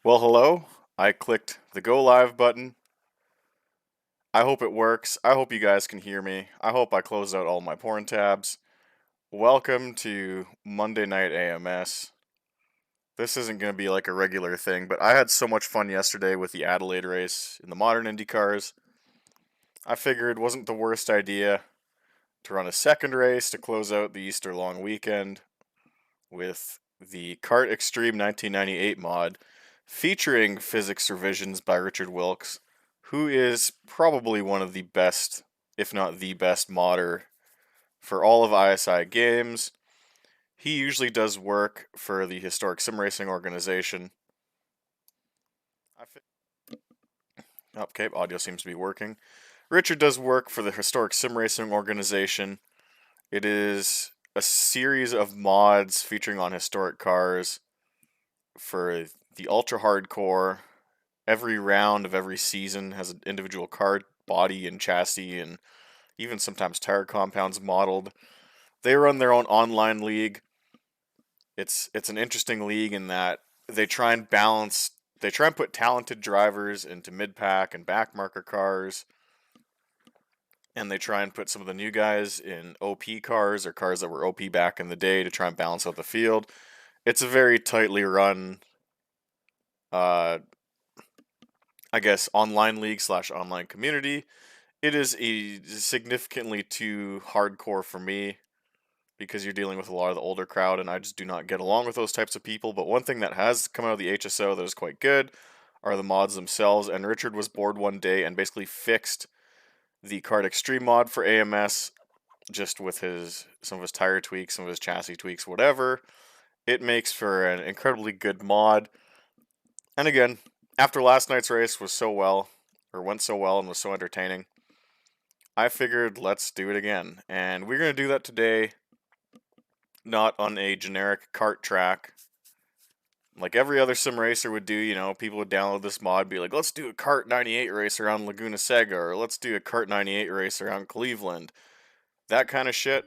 Well, hello. I clicked the go live button. I hope it works. I hope you guys can hear me. I hope I closed out all my porn tabs. Welcome to Monday Night AMS. This isn't going to be like a regular thing, but I had so much fun yesterday with the Adelaide race in the modern Indy cars. I figured it wasn't the worst idea to run a second race to close out the Easter long weekend with the Kart Extreme 1998 mod featuring physics revisions by Richard Wilks, who is probably one of the best, if not the best, modder for all of ISI games. He usually does work for the Historic Sim Racing organization. Okay, audio seems to be working. Richard does work for the Historic Sim Racing organization. It is a series of mods featuring on historic cars for the ultra hardcore. Every round of every season has an individual car body and chassis and even sometimes tire compounds modeled. They run their own online league. It's an interesting league in that they try and put talented drivers into mid-pack and backmarker cars, and they try and put some of the new guys in OP cars or cars that were OP back in the day to try and balance out the field. It's a very tightly run uh I guess online league slash online community. It is a significantly too hardcore for me because you're dealing with a lot of the older crowd, and I just do not get along with those types of people. But one thing that has come out of the HSO that is quite good are the mods themselves. And Richard was bored one day and basically fixed the Kart Extreme mod for AMS just with his some of his tire tweaks, some of his chassis tweaks, whatever. It makes for an incredibly good mod. And again, after last night's race went so well and was so entertaining, I figured let's do it again. And we're going to do that today, not on a generic kart track. Like every other sim racer would do, people would download this mod, be like, let's do a Kart 98 race around Laguna Seca, or let's do a Kart 98 race around Cleveland. That kind of shit.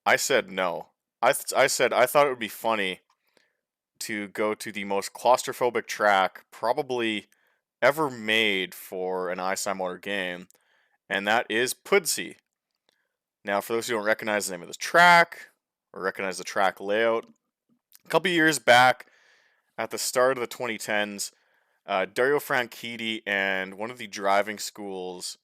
I said no. I said I thought it would be funny to go to the most claustrophobic track probably ever made for an ISI motor game, and that is Pudsey. Now, for those who don't recognize the name of this track or recognize the track layout, a couple years back, at the start of the 2010s, Dario Franchitti and one of the driving schools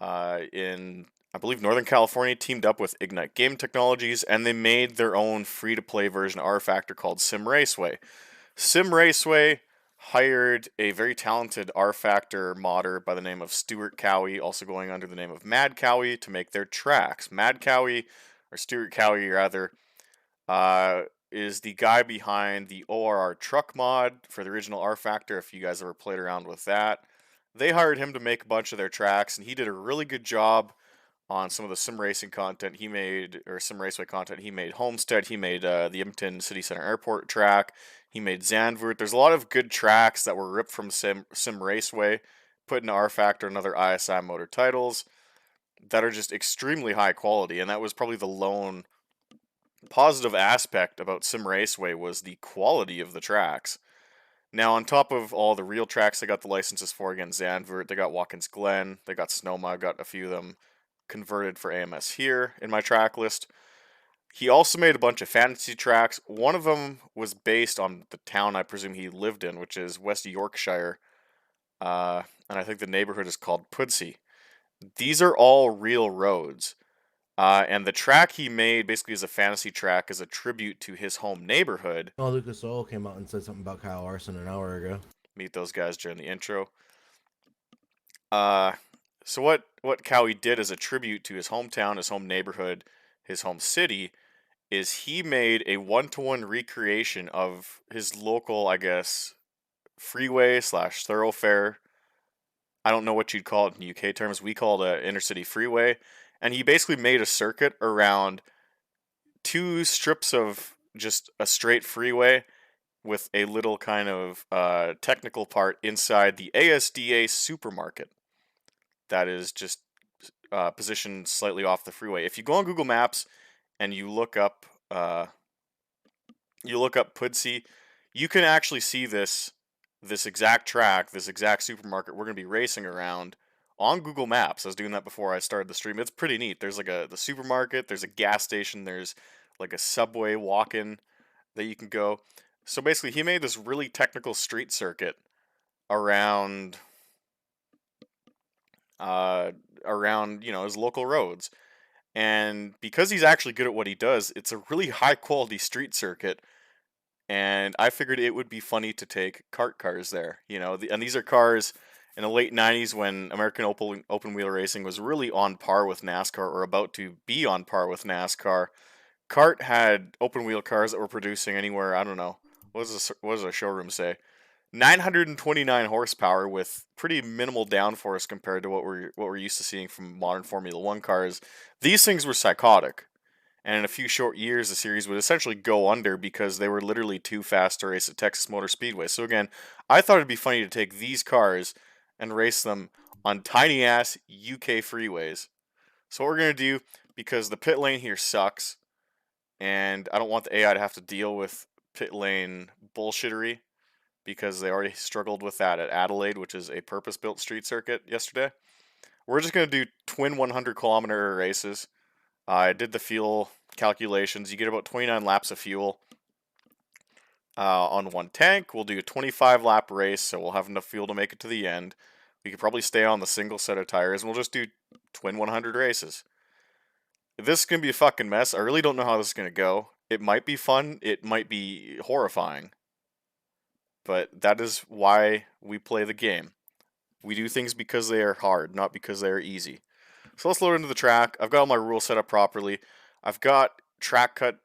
in, I believe, Northern California teamed up with Ignite Game Technologies, and they made their own free-to-play version R Factor called Sim Raceway. Sim Raceway hired a very talented R Factor modder by the name of Stuart Cowie, also going under the name of Mad Cowie, to make their tracks. Mad Cowie, or Stuart Cowie rather, is the guy behind the ORR truck mod for the original R Factor, if you guys ever played around with that. They hired him to make a bunch of their tracks, and he did a really good job on some of the sim racing content he made, or sim raceway content. He made Homestead, he made the Edmonton City Center Airport track, he made Zandvoort. There's a lot of good tracks that were ripped from sim raceway, put in R Factor and other ISI motor titles that are just extremely high quality, and that was probably the lone positive aspect about Sim Raceway was the quality of the tracks. Now, on top of all the real tracks they got the licenses for, again, Zandvoort, they got Watkins Glen, they got Sonoma, I got a few of them converted for AMS here in my track list. He also made a bunch of fantasy tracks. One of them was based on the town I presume he lived in, which is West Yorkshire, and I think the neighborhood is called Pudsey. These are all real roads. And the track he made basically as a fantasy track as a tribute to his home neighborhood. Oh, Lucas Oil came out and said something about Kyle Larson an hour ago. Meet those guys during the intro. Uh, so what Cowie did as a tribute to his hometown, his home neighborhood, his home city, is he made a one-to-one recreation of his local, I guess, freeway slash thoroughfare. I don't know what you'd call it in UK terms. We call it an intercity freeway. And he basically made a circuit around two strips of just a straight freeway with a little kind of technical part inside the ASDA supermarket that is just positioned slightly off the freeway. If you go on Google Maps and you look up Pudsey, you can actually see this exact track, this exact supermarket we're going to be racing around on Google Maps. I was doing that before I started the stream. It's pretty neat. There's like the supermarket, there's a gas station, there's like a subway walk-in that you can go. So basically, he made this really technical street circuit around uh around, his local roads. And because he's actually good at what he does, it's a really high quality street circuit. And I figured it would be funny to take kart cars there. And these are cars in the late 90s when American open wheel racing was really on par with NASCAR, or about to be on par with NASCAR. Kart had open wheel cars that were producing anywhere, I don't know, what does a showroom say? 929 horsepower with pretty minimal downforce compared to what we're used to seeing from modern Formula 1 cars. These things were psychotic. And in a few short years, the series would essentially go under because they were literally too fast to race at Texas Motor Speedway. So again, I thought it'd be funny to take these cars and race them on tiny ass UK freeways. So what we're gonna do, because the pit lane here sucks, and I don't want the AI to have to deal with pit lane bullshittery, because they already struggled with that at Adelaide, which is a purpose-built street circuit yesterday. We're just gonna do twin 100-kilometer races. I did the fuel calculations. You get about 29 laps of fuel on one tank. We'll do a 25-lap race, so we'll have enough fuel to make it to the end. We could probably stay on the single set of tires, and we'll just do twin 100 races. This is going to be a fucking mess. I really don't know how this is going to go. It might be fun. It might be horrifying. But that is why we play the game. We do things because they are hard, not because they are easy. So let's load into the track. I've got all my rules set up properly. I've got track cut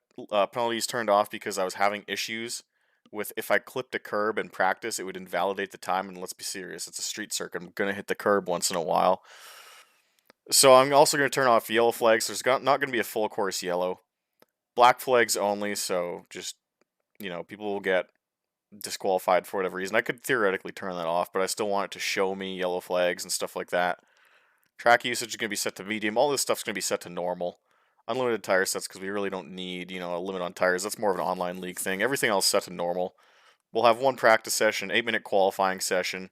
penalties turned off because I was having issues with, if I clipped a curb in practice, it would invalidate the time. And let's be serious, it's a street circuit. I'm going to hit the curb once in a while. So I'm also going to turn off yellow flags. There's not going to be a full course yellow. Black flags only, so just, people will get disqualified for whatever reason. I could theoretically turn that off, but I still want it to show me yellow flags and stuff like that. Track usage is going to be set to medium. All this stuff's going to be set to normal. Unlimited tire sets, because we really don't need, a limit on tires. That's more of an online league thing. Everything else set to normal. We'll have one practice session, 8-minute qualifying session,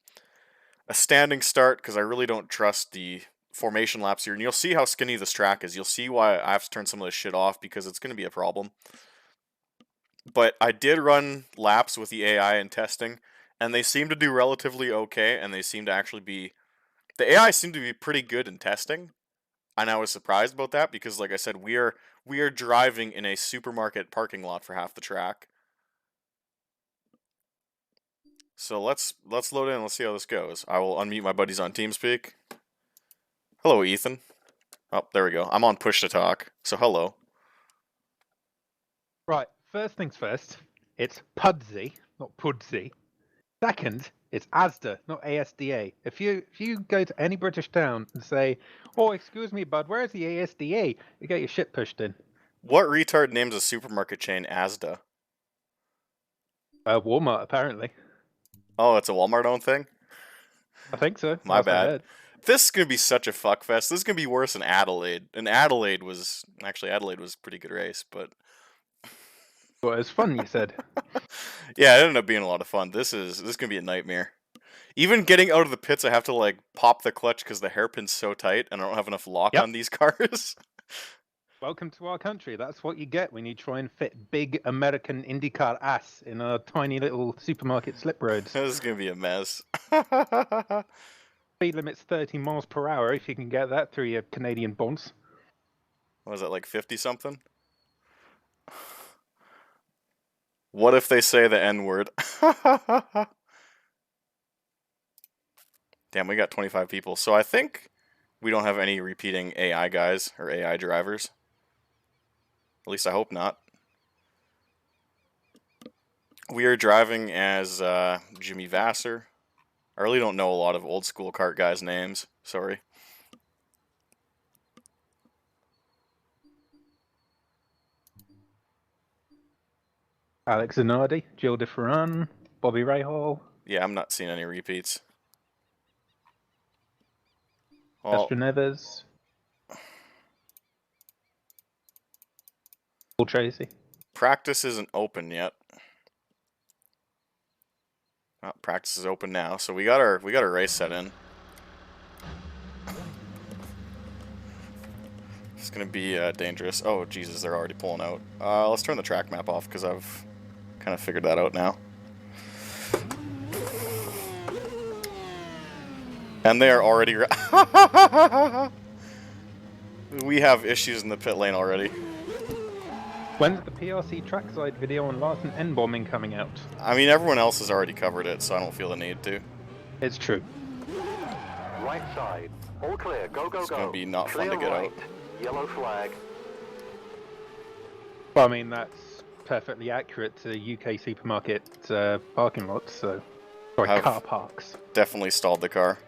a standing start, because I really don't trust the formation laps here. And you'll see how skinny this track is. You'll see why I have to turn some of this shit off, because it's going to be a problem. But I did run laps with the AI in testing, and they seem to do relatively okay, and they seem to actually be... The AI seemed to be pretty good in testing, and I was surprised about that because, like I said, we are driving in a supermarket parking lot for half the track. So let's load in and let's see how this goes. I will unmute my buddies on TeamSpeak. Hello, Ethan. Oh, there we go. I'm on push to talk, so hello. Right, first things first, it's Pudsey, not Pudsey. Second, it's ASDA, not ASDA. If you go to any British town and say, "Oh, excuse me, bud, where's the ASDA?" you get your shit pushed in. What retard names a supermarket chain Asda? Walmart, apparently. Oh, it's a Walmart-owned thing? I think so. My That's what I bad. heard. This is going to be such a fuckfest. This is going to be worse than Adelaide. And Adelaide was a pretty good race, but... Well, it was fun, you said. Yeah, it ended up being a lot of fun. This is going to be a nightmare. Even getting out of the pits, I have to, like, pop the clutch because the hairpin's so tight and I don't have enough lock on these cars. Welcome to our country. That's what you get when you try and fit big American IndyCar ass in our tiny little supermarket slip roads. This is going to be a mess. Speed limit's 30 miles per hour if you can get that through your Canadian bonds. What is it, like 50-something? What if they say the N-word? Damn, we got 25 people. So I think we don't have any repeating AI guys or AI drivers. At least I hope not. We are driving as Jimmy Vassar. I really don't know a lot of old school kart guys' names. Sorry. Alex Zanardi, Jill DeFerran, Bobby Rahal. Yeah, I'm not seeing any repeats. Well, Esther Neves. Paul Tracy. practice isn't open yet. Oh, practice is open now, so we got our race set in. It's gonna be dangerous. Oh Jesus, they're already pulling out. Let's turn the track map off because I've kind of figured that out now. And they are already. We have issues in the pit lane already. When's the PRC trackside video on Larson N bombing coming out? I mean, everyone else has already covered it, so I don't feel the need to. It's true. Right side. All clear. Go, go, It's go. gonna be not fun Clear to get right. out. Yellow flag. Well, I mean, that's perfectly accurate to UK supermarket parking lots, so... Sorry, Have- car parks. Definitely stalled the car.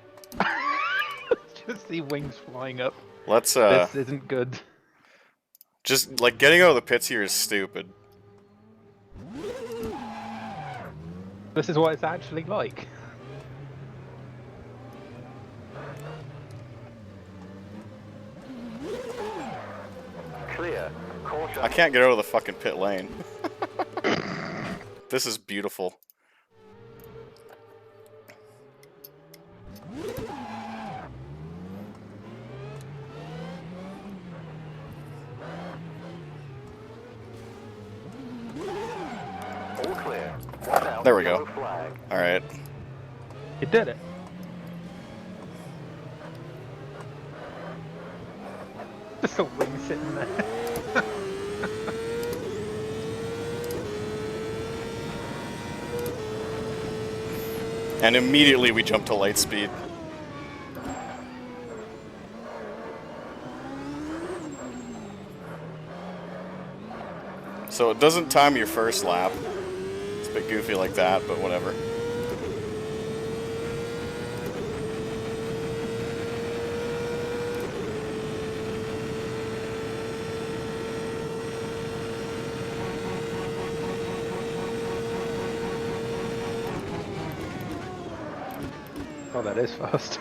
Just see wings flying up. Let's This isn't good. just like getting out of the pits here is stupid. This is what it's actually like. Clear. Caution. I can't get out of the fucking pit lane. This is beautiful. All clear. Watch out. There we go. Yellow flag. Alright. You did it. Just a wing sitting there. And immediately we jump to light speed. So it doesn't time your first lap. It's a bit goofy like that, but whatever. Oh, that is fast.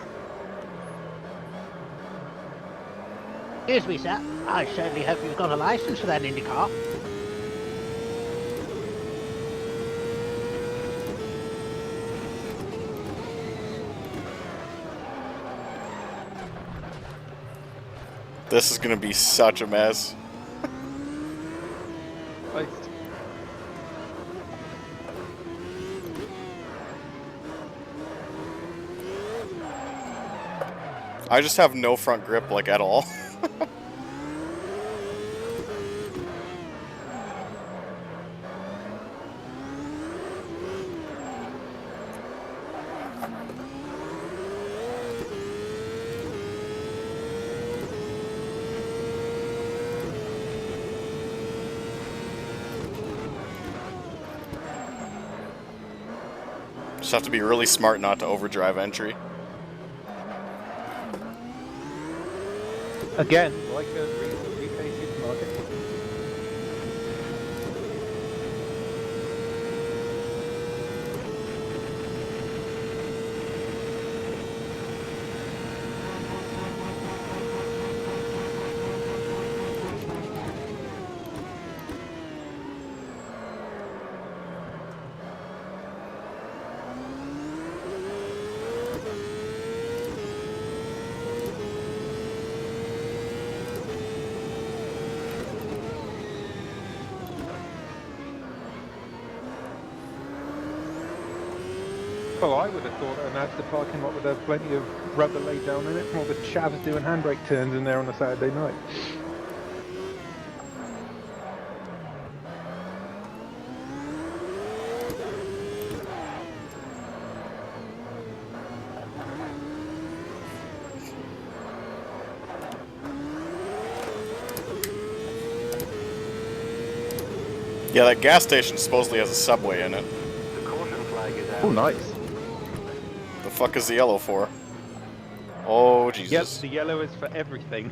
Excuse me, sir. I certainly hope you've got a license for that IndyCar. This is gonna be such a mess. Christ. I just have no front grip, like, at all. Just have to be really smart not to overdrive entry. Again, like a real UK supermarket. Well, I would have thought an Asda parking lot would have plenty of rubber laid down in it, all the chavs doing handbrake turns in there on a Saturday night. Yeah, that gas station supposedly has a subway in it. The caution flag is out. Oh, nice. The fuck is the yellow for? Oh, Yep, Jesus. the yellow is for everything.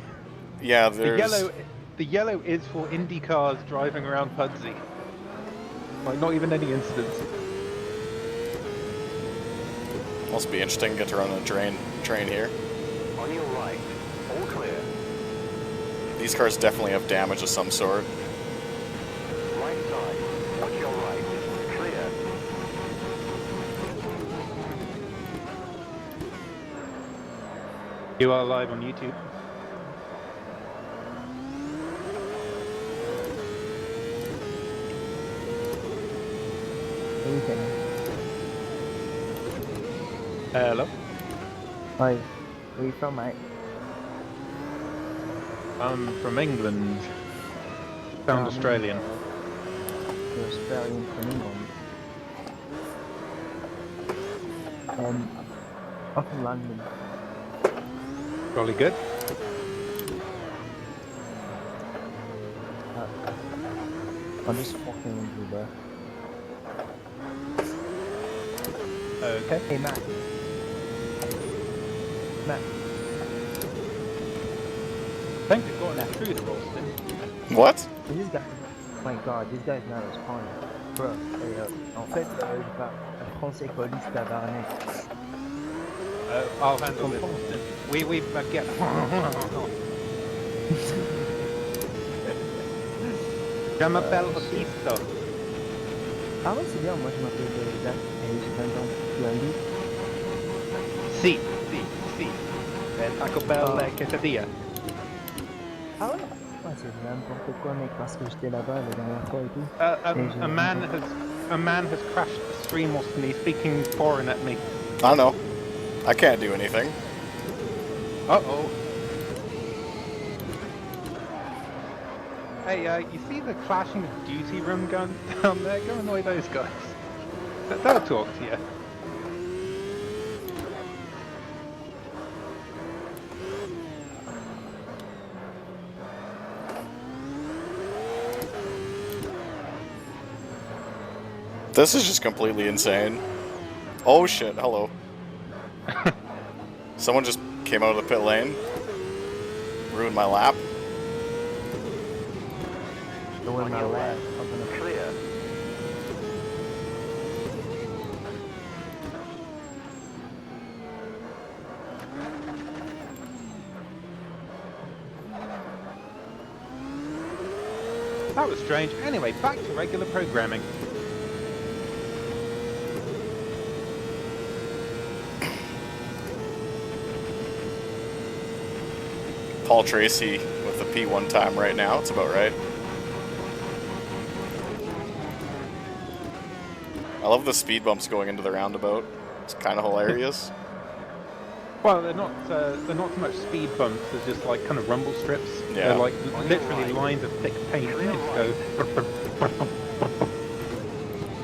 Yeah, The there's... yellow is for Indy cars driving around Pudsey. Like, not even any incidents. Must be interesting to get to run a train here. On your right. All clear. These cars definitely have damage of some sort. Right side. Watch your right. Clear. You are live on YouTube. Anything. Hello. Hi. Where you from, mate? I'm from England. Sound Australian. You're Australian from England. I'm from London. Jolly good. I'm just fucking with you, bro. Okay. Hey, Matt. Matt. I think they've got an intruder, Ralston. What? This guy... Oh my god, this guy's not responding. Bro, en fait, je parle français police tabarnak. I'll handle this, Ralston. We get... Je m'appelle Automobilista. Ah ouais, c'est bien, moi je m'appelle Zach, et j'ai 20 ans. Tu as dit? Si. Taco Bell quesadilla. Ah ouais? Ah, c'est n'importe quoi, mec, parce que j'étais là-bas la dernière fois et tout. A man has crashed the stream whilst he's speaking foreign at me. I know. I can't do anything. Uh-oh. Hey, you see the clashing of duty room gun down there? Go annoy those guys. They'll talk to you. This is just completely insane. Oh shit, hello. Someone just came out of the pit lane. Ruined my lap. On your left. Clear. That was strange. Anyway, back to regular programming. Paul Tracy with the P1 time right now. It's about right. I love the speed bumps going into the roundabout. It's kind of hilarious. Well, they're not so much speed bumps. They're just like kind of rumble strips. Yeah. They're like literally lines of thick paint. They just go.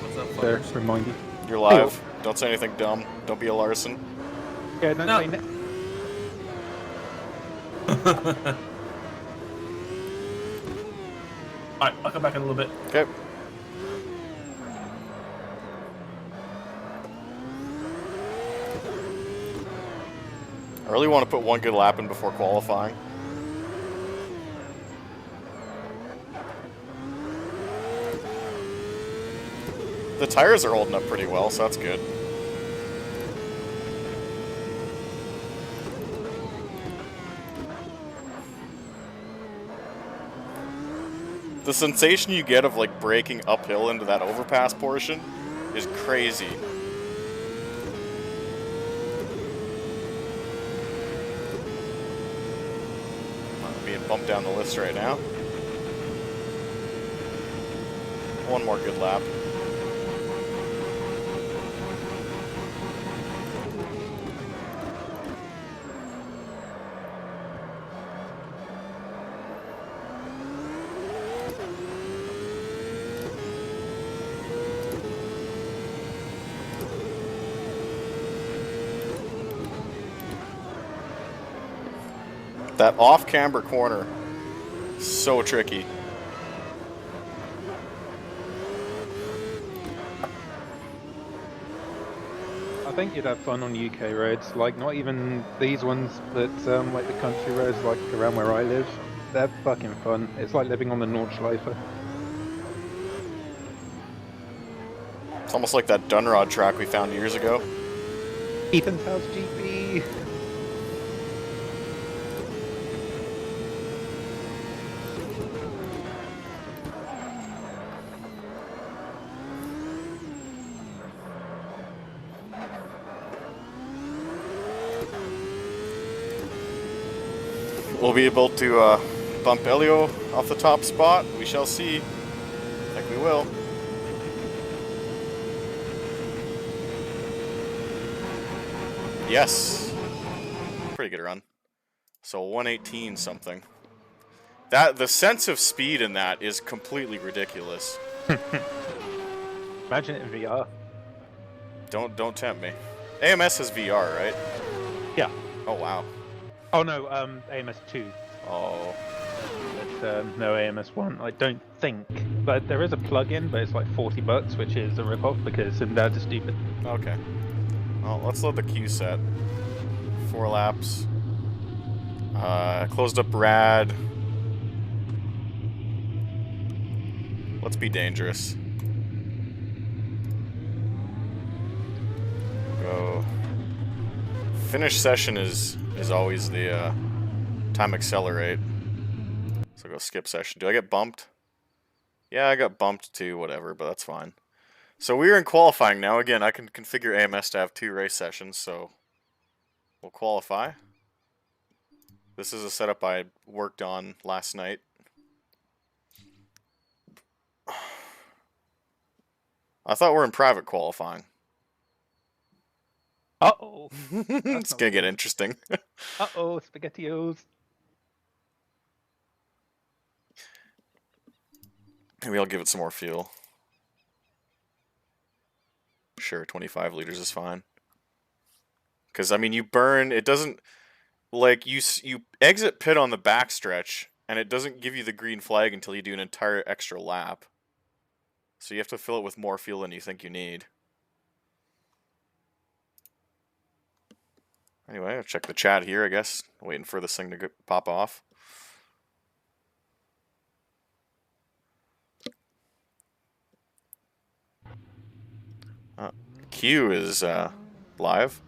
What's up, There, fuckers? remind you. You're live. Don't say anything dumb. Don't be a Larson. Yeah, don't No. say. Alright, I'll come back in a little bit. Okay. I really want to put one good lap in before qualifying. The tires are holding up pretty well, so that's good. The sensation you get of like braking uphill into that overpass portion is crazy. I'm being bumped down the list right now. One more good lap. That off-camber corner, so tricky. I think you'd have fun on UK roads, like not even these ones, but like the country roads, like around where I live. They're fucking fun. It's like living on the Nordschleife. It's almost like that Dunrod track we found years ago. Ethan's House GP. we'll be able to bump Elio off the top spot. We shall see. I think we will. Yes. Pretty good run. So 118 something. The sense of speed in that is completely ridiculous. Imagine it in VR. Don't tempt me. AMS has VR, right? Yeah. Oh wow. Oh no, AMS 2. Oh. But no AMS 1. I don't think. But there is a plug-in, but it's like $40, which is a rip-off because Simdads are stupid. Okay. Well, let's load the Q set. 4 laps. Closed up rad. Let's be dangerous. Go. Finish session is always the time accelerate. So go skip session. Do I get bumped? Yeah, I got bumped too, whatever, but that's fine. So we're in qualifying now. Again, I can configure AMS to have 2 race sessions, so we'll qualify. This is a setup I worked on last night. I thought we're in private qualifying. Uh-oh. It's gonna get interesting. Uh-oh, SpaghettiOs. Maybe I'll give it some more fuel. Sure, 25 liters is fine. Because, I mean, you burn... It doesn't... Like, you exit pit on the backstretch, and it doesn't give you the green flag until you do an entire extra lap. So you have to fill it with more fuel than you think you need. Anyway, I'll check the chat here, I guess. Waiting for this thing to pop off. Q is live.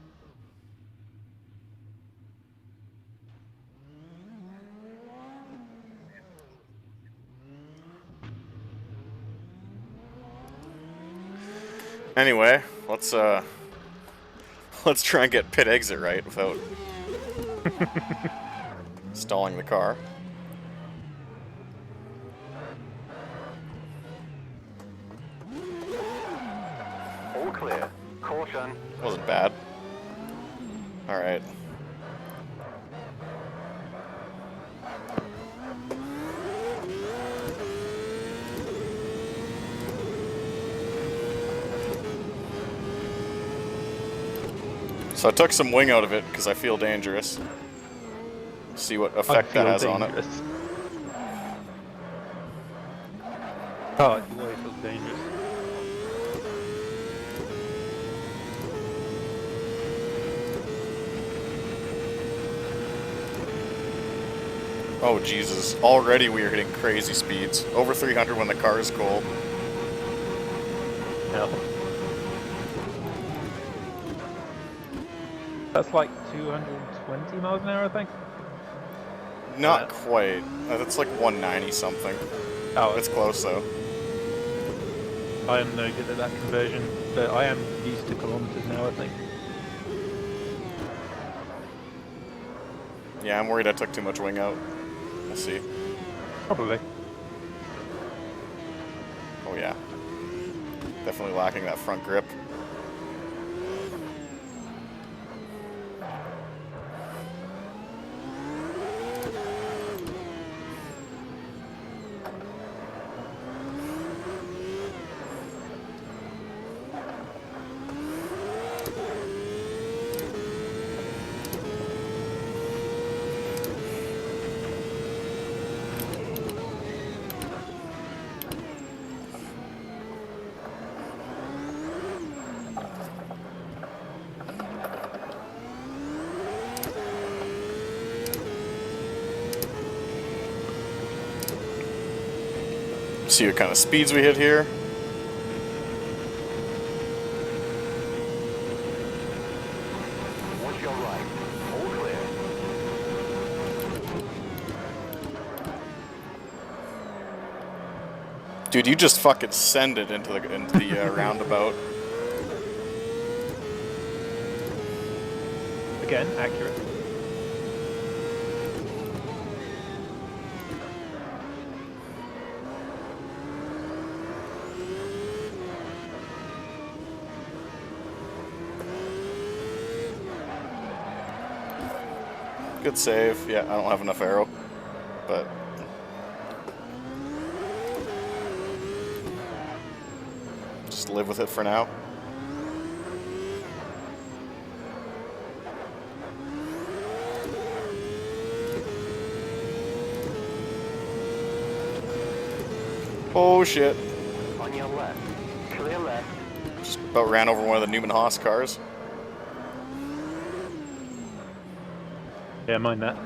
Anyway, let's try and get pit exit right without stalling the car. All clear. Caution. Wasn't bad. All right. So I took some wing out of it because I feel dangerous. See what effect that has on it. Oh, you always feel dangerous. Oh Jesus, already we are hitting crazy speeds. Over 300 when the car is cold. Yeah. That's like 220 miles an hour, I think. Not quite. That's like 190 something. Oh, It's close though. I am no good at that conversion, but I am used to kilometers now, I think. Yeah, I'm worried I took too much wing out. We'll see. Probably. Oh yeah. Definitely lacking that front grip. See what kind of speeds we hit here. Watch your right. All clear. Dude, you just fucking send it into the roundabout. Again, accurate. Good save. Yeah, I don't have enough arrow, but just live with it for now. Oh shit. On your left. Clear left. Just about ran over one of the Newman Haas cars. Yeah, mind that.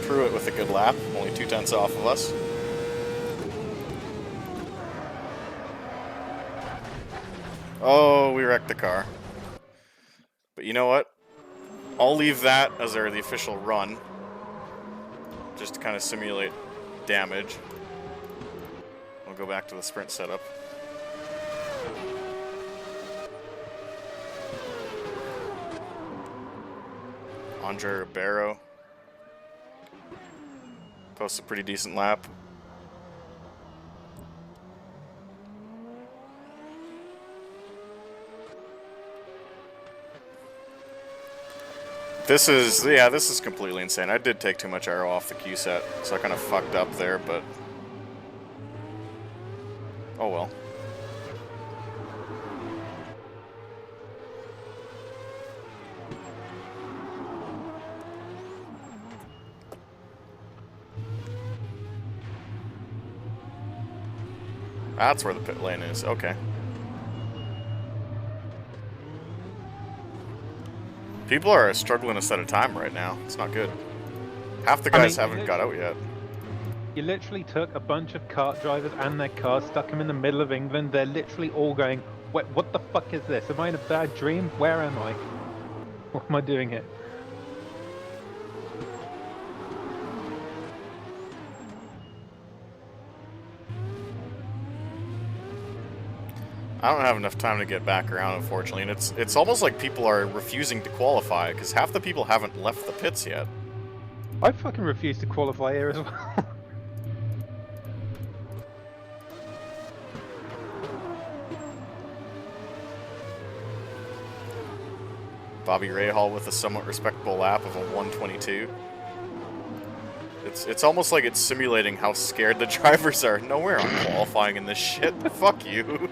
Pruitt with a good lap, only 2/10 off of us. Oh, we wrecked the car. But you know what? I'll leave that as the official run, just to kind of simulate damage. We'll go back to the sprint setup. Andre Ribeiro posts a pretty decent lap. This is completely insane. I did take too much arrow off the Q set, so I kind of fucked up there, but oh well. That's where the pit lane is. Okay. People are struggling to set a time right now. It's not good. Half the guys haven't got out yet. You literally took a bunch of kart drivers and their cars, stuck them in the middle of England. They're literally all going, what the fuck is this? Am I in a bad dream? Where am I? What am I doing here? I don't have enough time to get back around, unfortunately, and it's almost like people are refusing to qualify, because half the people haven't left the pits yet. I fucking refuse to qualify here as well. Bobby Rahal with a somewhat respectable lap of a 122. It's almost like it's simulating how scared the drivers are. No, we're not qualifying in this shit. Fuck you.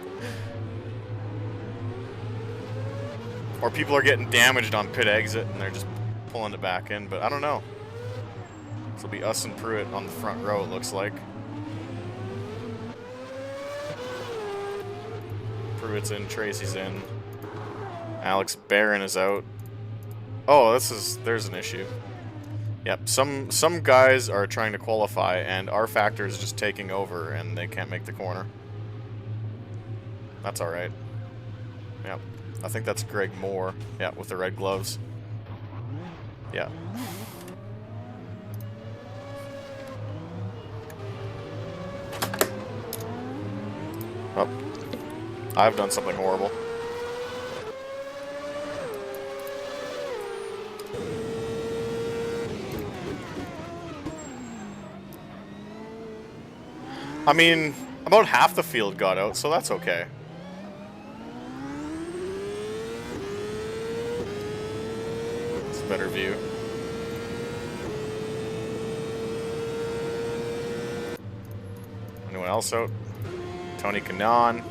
Or people are getting damaged on pit exit and they're just pulling it back in, but I don't know. This will be us and Pruitt on the front row, it looks like. Pruitt's in, Tracy's in. Alex Barron is out. Oh, there's an issue. Yep, some guys are trying to qualify and our factor is just taking over and they can't make the corner. That's alright. Yep. I think that's Greg Moore. Yeah, with the red gloves. Yeah. Oh. I've done something horrible. I mean, about half the field got out, so that's okay. It's a better view. Anyone else out? Tony Kanaan.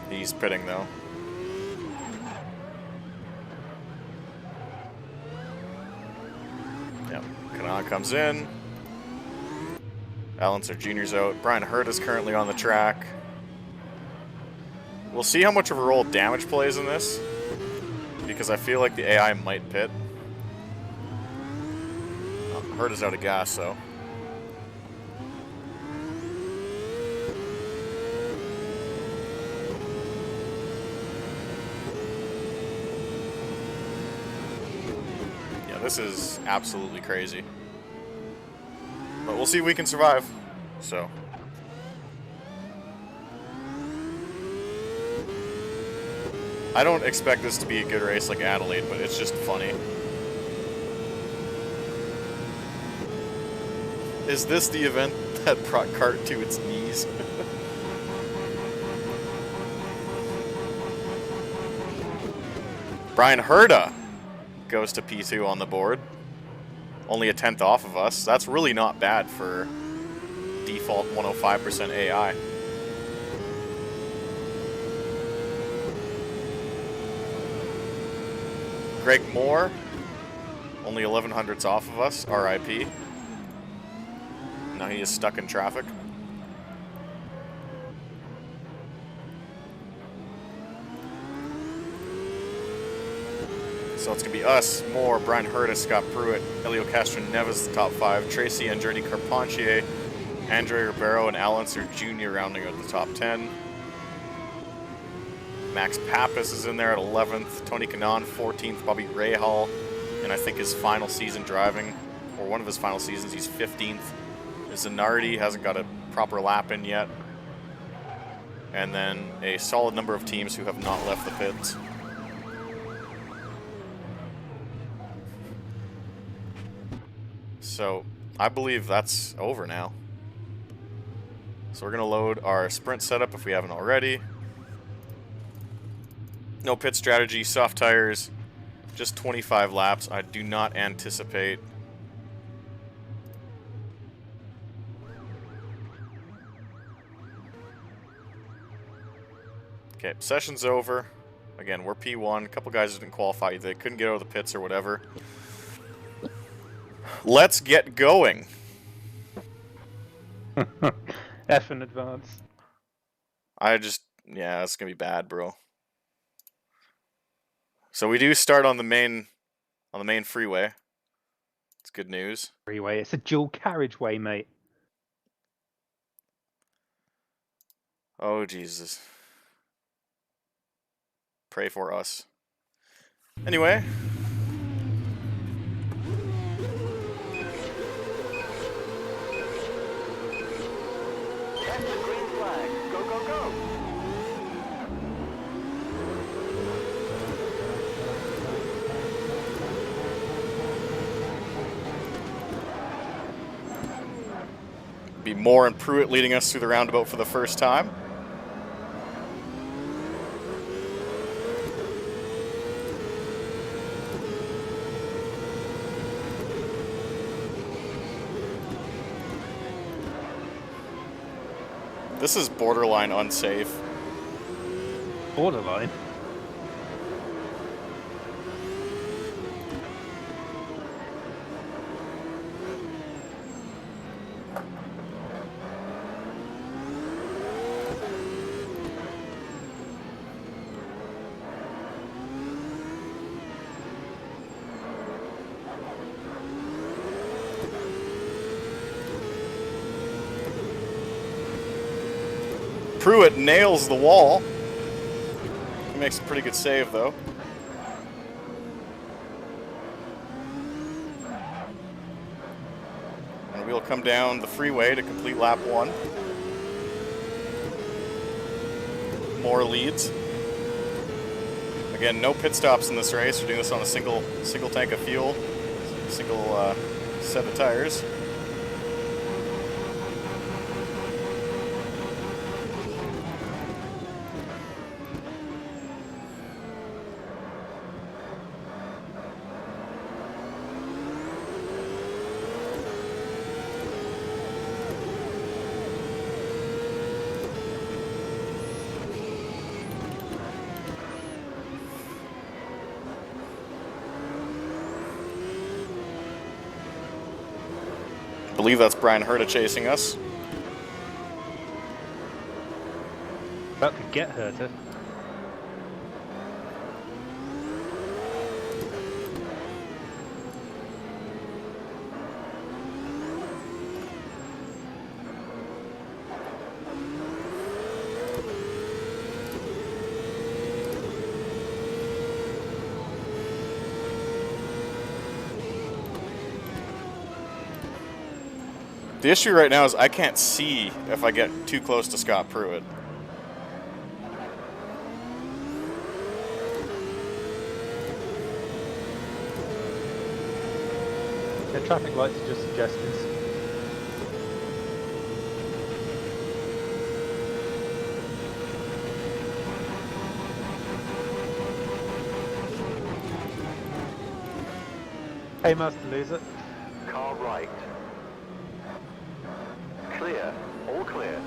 He's pitting though. Yep. Kanaan comes in. Allenser Jr.'s out. Brian Hurt is currently on the track. We'll see how much of a role damage plays in this, because I feel like the AI might pit. Oh, Hurt is out of gas, though. This is absolutely crazy. But we'll see if we can survive. So. I don't expect this to be a good race like Adelaide, but it's just funny. Is this the event that brought Cart to its knees? Brian Herda goes to P2 on the board. Only a 10th off of us. That's really not bad for default 105% AI. Greg Moore, only 1100s off of us, RIP. Now he is stuck in traffic. So it's going to be us, Moore, Brian Herda, Scott Pruitt, Elio Castro Neves, the top 5, Tracy Andretti Carpentier, Andre Ribeiro, and Al Unser Jr. rounding out the top 10. Max Pappas is in there at 11th, Tony Kanaan 14th, Bobby Rahal, and I think his final season driving, or one of his final seasons, he's 15th. Zanardi hasn't got a proper lap in yet. And then a solid number of teams who have not left the pits. So, I believe that's over now. So we're going to load our sprint setup if we haven't already. No pit strategy, soft tires, just 25 laps. I do not anticipate... Okay, session's over. Again, we're P1. A couple guys didn't qualify. They couldn't get out of the pits or whatever. Let's get going. F in advance. Yeah, it's gonna be bad, bro. So we do start on the main freeway. It's good news. Freeway. It's a dual carriageway, mate. Oh Jesus. Pray for us. Anyway. Catch the green flag. Go, go, go. Be Moore and Pruitt leading us through the roundabout for the first time. This is borderline unsafe. Borderline. Pruitt nails the wall. He makes a pretty good save, though. And we'll come down the freeway to complete lap 1. Moore leads. Again, no pit stops in this race. We're doing this on a single tank of fuel, single set of tires. I believe that's Brian Herta chasing us. About to get Herta. The issue right now is I can't see if I get too close to Scott Pruitt. The traffic lights are just suggestions. Hey, Master Loser. Car right. Clear. All clear.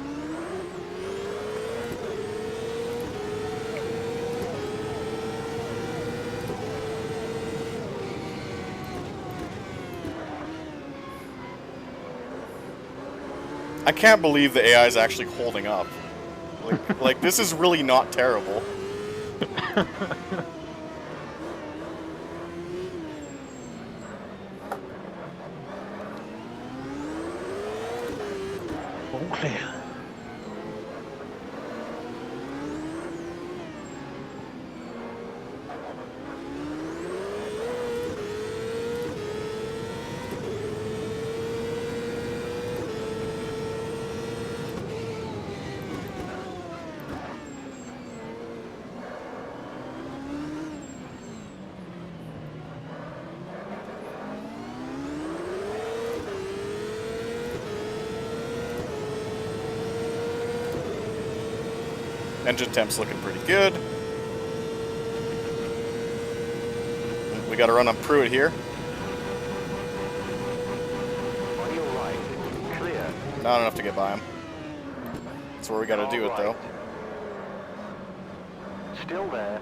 I can't believe the AI is actually holding up. Like this is really not terrible. All clear. Engine temp's looking pretty good. We got to run on Pruitt here. On your right. Clear. Not enough to get by him. That's where we got to Car do it though. right. Still there.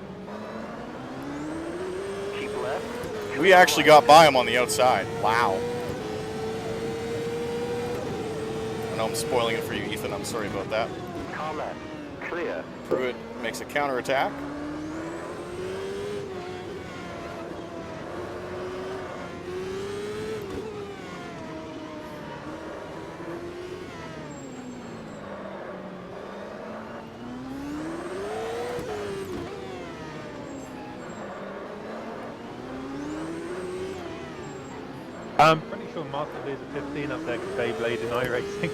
Keep left. We actually got by him on the outside. Wow. I know I'm spoiling it for you, Ethan. I'm sorry about that. Car left. Clear. Pruitt makes a counterattack. I'm pretty sure Master Loser 15 up there could Beyblade in iRacing.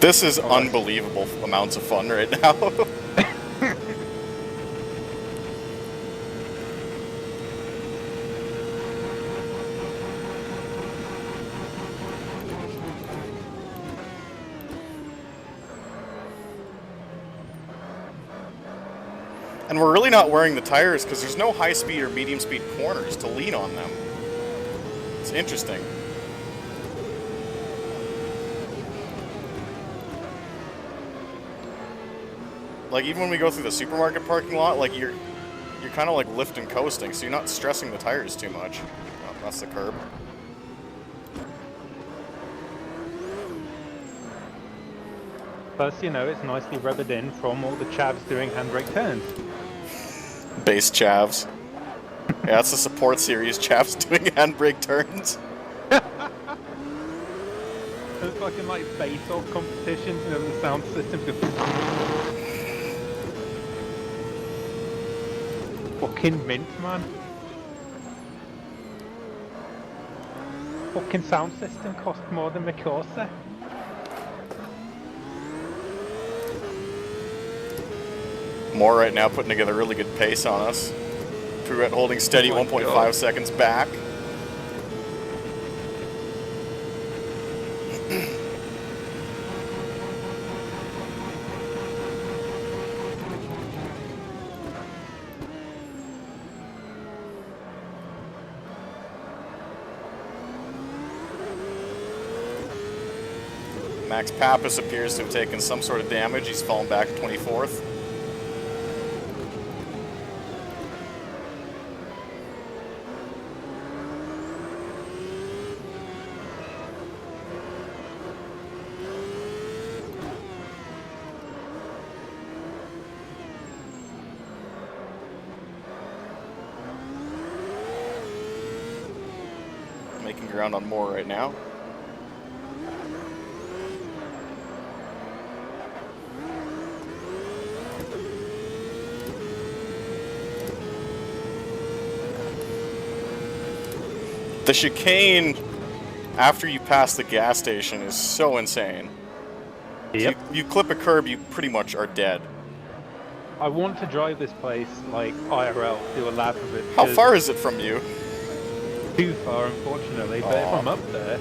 This is unbelievable amounts of fun right now. And we're really not wearing the tires because there's no high speed or medium speed corners to lean on them. It's interesting. Like even when we go through the supermarket parking lot, like you're kind of like lift and coasting, so you're not stressing the tires too much. Oh, that's the curb. Plus, you know, it's nicely rubbered in from all the chavs doing handbrake turns. Base chavs. Yeah, that's the support series. Chavs doing handbrake turns. It's like in like face-off competitions, you know, the sound systems go. Fucking mint, man. Fucking sound system cost more than the Corsa. Moore right now putting together really good pace on us. Pruitt holding steady, Oh my 1.5 God. seconds back. Max Pappas appears to have taken some sort of damage. He's fallen back to 24th. making ground on more right now. The chicane after you pass the gas station is so insane. Yep. You clip a curb, you pretty much are dead. I want to drive this place like IRL, do a lap of it. How because far is it from you? Too far, unfortunately. But if Aw. I'm up there,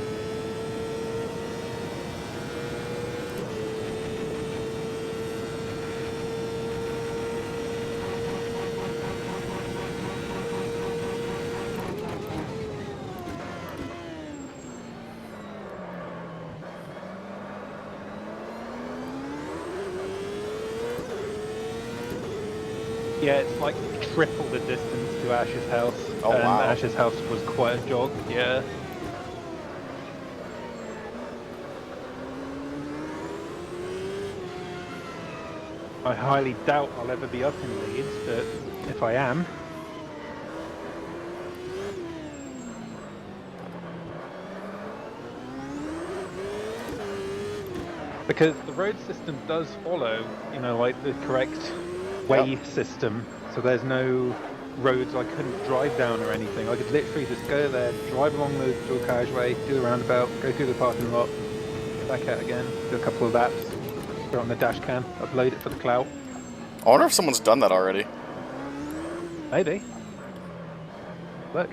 yeah, it's like triple the distance to Ash's house. Oh, and wow. Ash's house was quite a jog. Yeah. I highly doubt I'll ever be up in Leeds, but if I am, because the road system does follow, you know, like the correct way system, so there's no roads I couldn't drive down or anything. I could literally just go there, drive along the dual carriageway, do the roundabout, go through the parking lot, get back out again, do a couple of laps, throw it on the dash cam, upload it for the clout. I wonder if someone's done that already. Maybe. Look.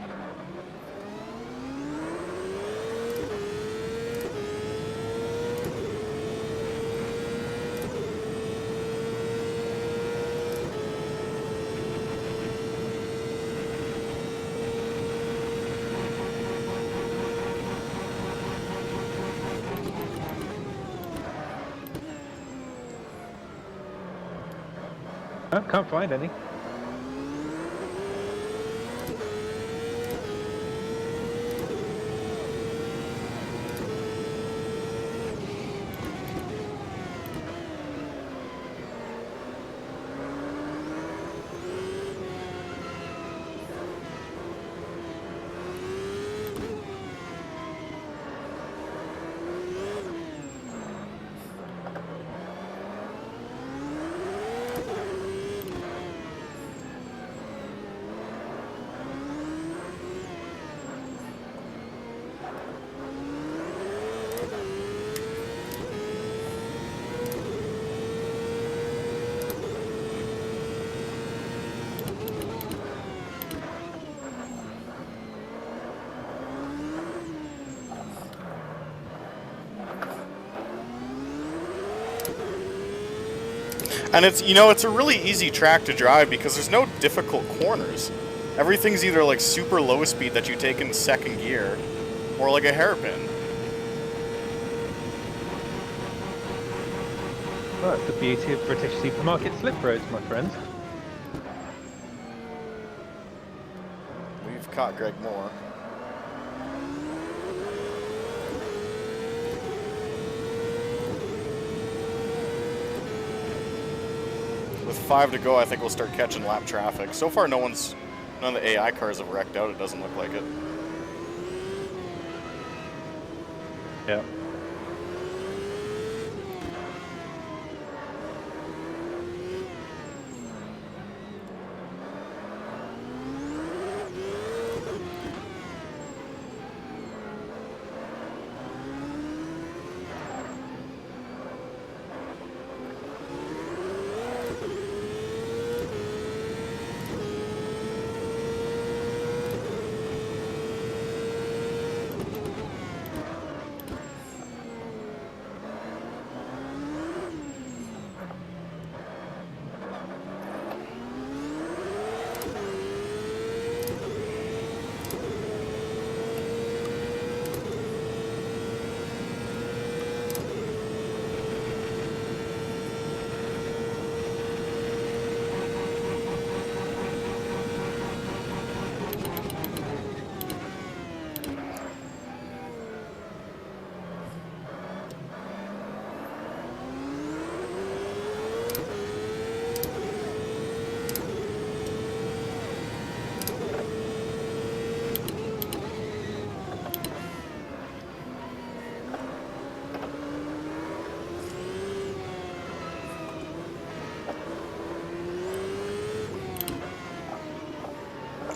Oh, can't find any. And it's, you know, it's a really easy track to drive because there's no difficult corners. Everything's either like super low speed that you take in second gear, or like a hairpin. Well, that's the beauty of British supermarket slip roads, my friend. We've caught Greg Moore. With 5 to go, I think we'll start catching lap traffic. So far, none of the AI cars have wrecked out. It doesn't look like it. Yeah.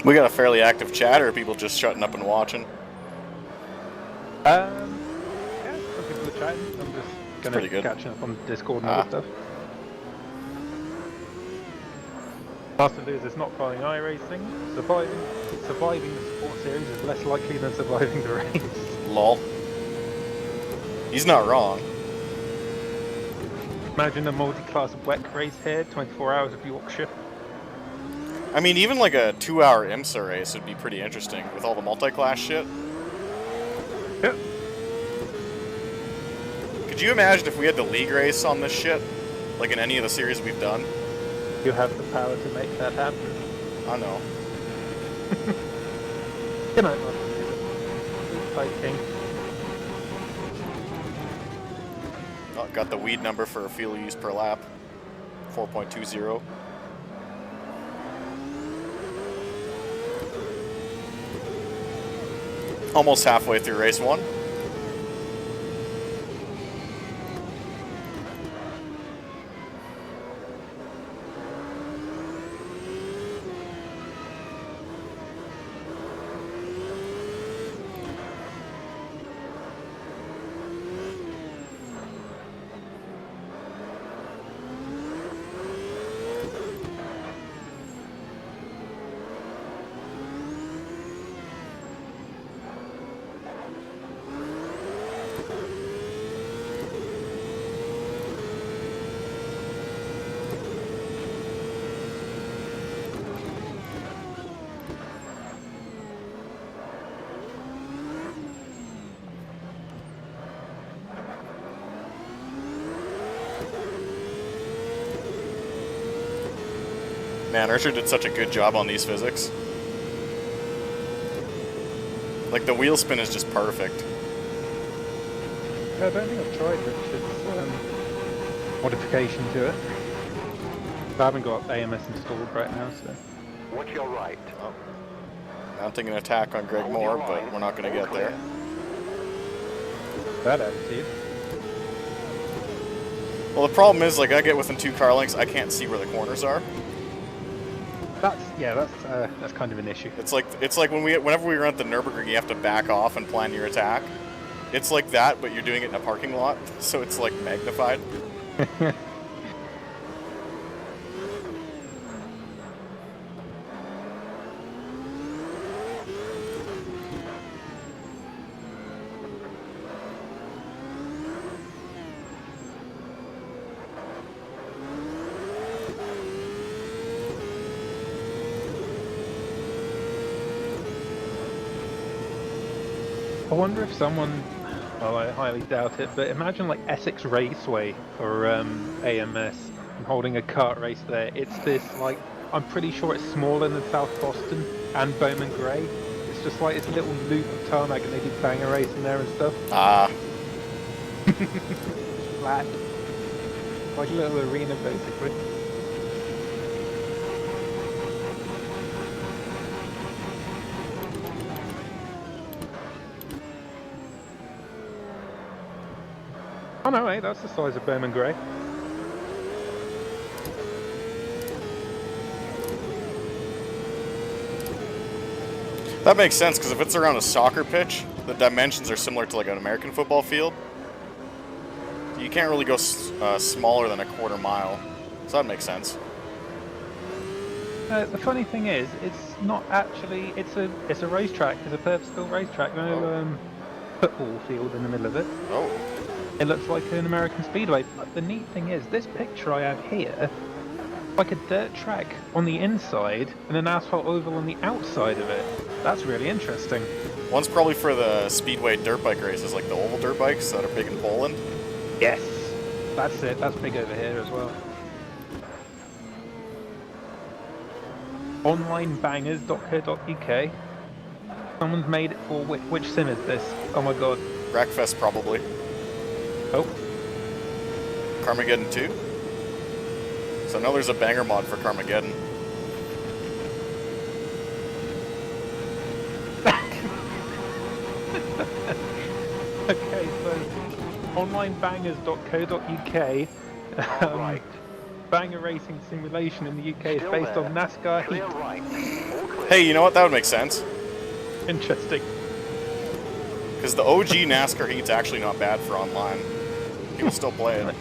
We got a fairly active chat, or are people just shutting up and watching? Yeah, some people are chatting. I'm just pretty good. catching up on Discord and other stuff. Master Losers not following iRacing. Surviving the sport series is less likely than surviving the race. Lol. He's not wrong. Imagine a multi-class WEC race here, 24 hours of Yorkshire. I mean, even like a 2-hour IMSA race would be pretty interesting with all the multi-class shit. Yep. Could you imagine if we had the league race on this shit? Like in any of the series we've done? You have the power to make that happen. I know. Good night, man. Fight King. Oh, got the weed number for fuel use per lap. 4.20. Almost halfway through race 1. Man, Richard did such a good job on these physics. Like, the wheel spin is just perfect. I don't think I've tried Richard's modification to it. I haven't got AMS installed right now, so... Watch your right. Oh. Mounting an attack on Greg Moore, but we're not going to get there. That attitude. Well, the problem is, like, I get within 2 car lengths, I can't see where the corners are. That's kind of an issue. It's like whenever we run at the Nürburgring, you have to back off and plan your attack. It's like that, but you're doing it in a parking lot, so it's like magnified. I wonder if someone, well, I highly doubt it, but imagine like Essex Raceway or AMS and holding a kart race there. It's this, like, I'm pretty sure it's smaller than South Boston and Bowman Gray. It's just like this little loop of tarmac and they do banger racing there and stuff. Ah. Flat. Like a little arena, basically. Oh no, wait, that's the size of Bowman Gray. That makes sense, because if it's around a soccer pitch, the dimensions are similar to like an American football field. You can't really go smaller than a quarter mile, so that makes sense. The funny thing is, it's not actually, it's a racetrack, it's a purpose-built racetrack, no football field in the middle of it. Oh. It looks like an American speedway, but the neat thing is, this picture I have here, like a dirt track on the inside and an asphalt oval on the outside of it. That's really interesting. One's probably for the speedway dirt bike races, like the oval dirt bikes that are big in Poland. Yes, that's it. That's big over here as well. Onlinebangers.co.uk. Someone's made it for which sim is this? Oh my god. Wreckfest probably. Oh. Carmageddon 2? So I know there's a banger mod for Carmageddon. Okay, so onlinebangers.co.uk. Right. Banger racing simulation in the UK is Still based there. on NASCAR Heat. Clear right. All clear. Hey, you know what? That would make sense. Interesting. Because the OG NASCAR heat's actually not bad for online. People still play it.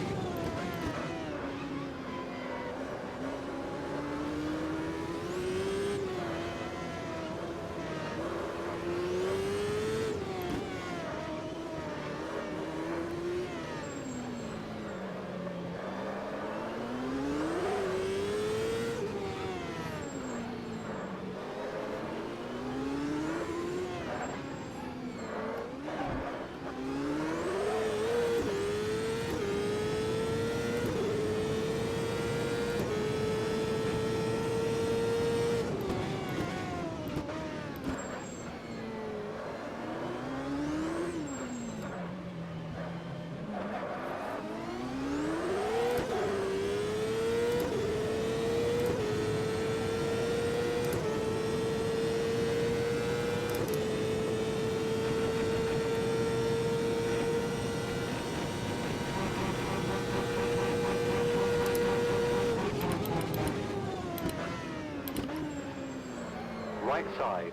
Right side.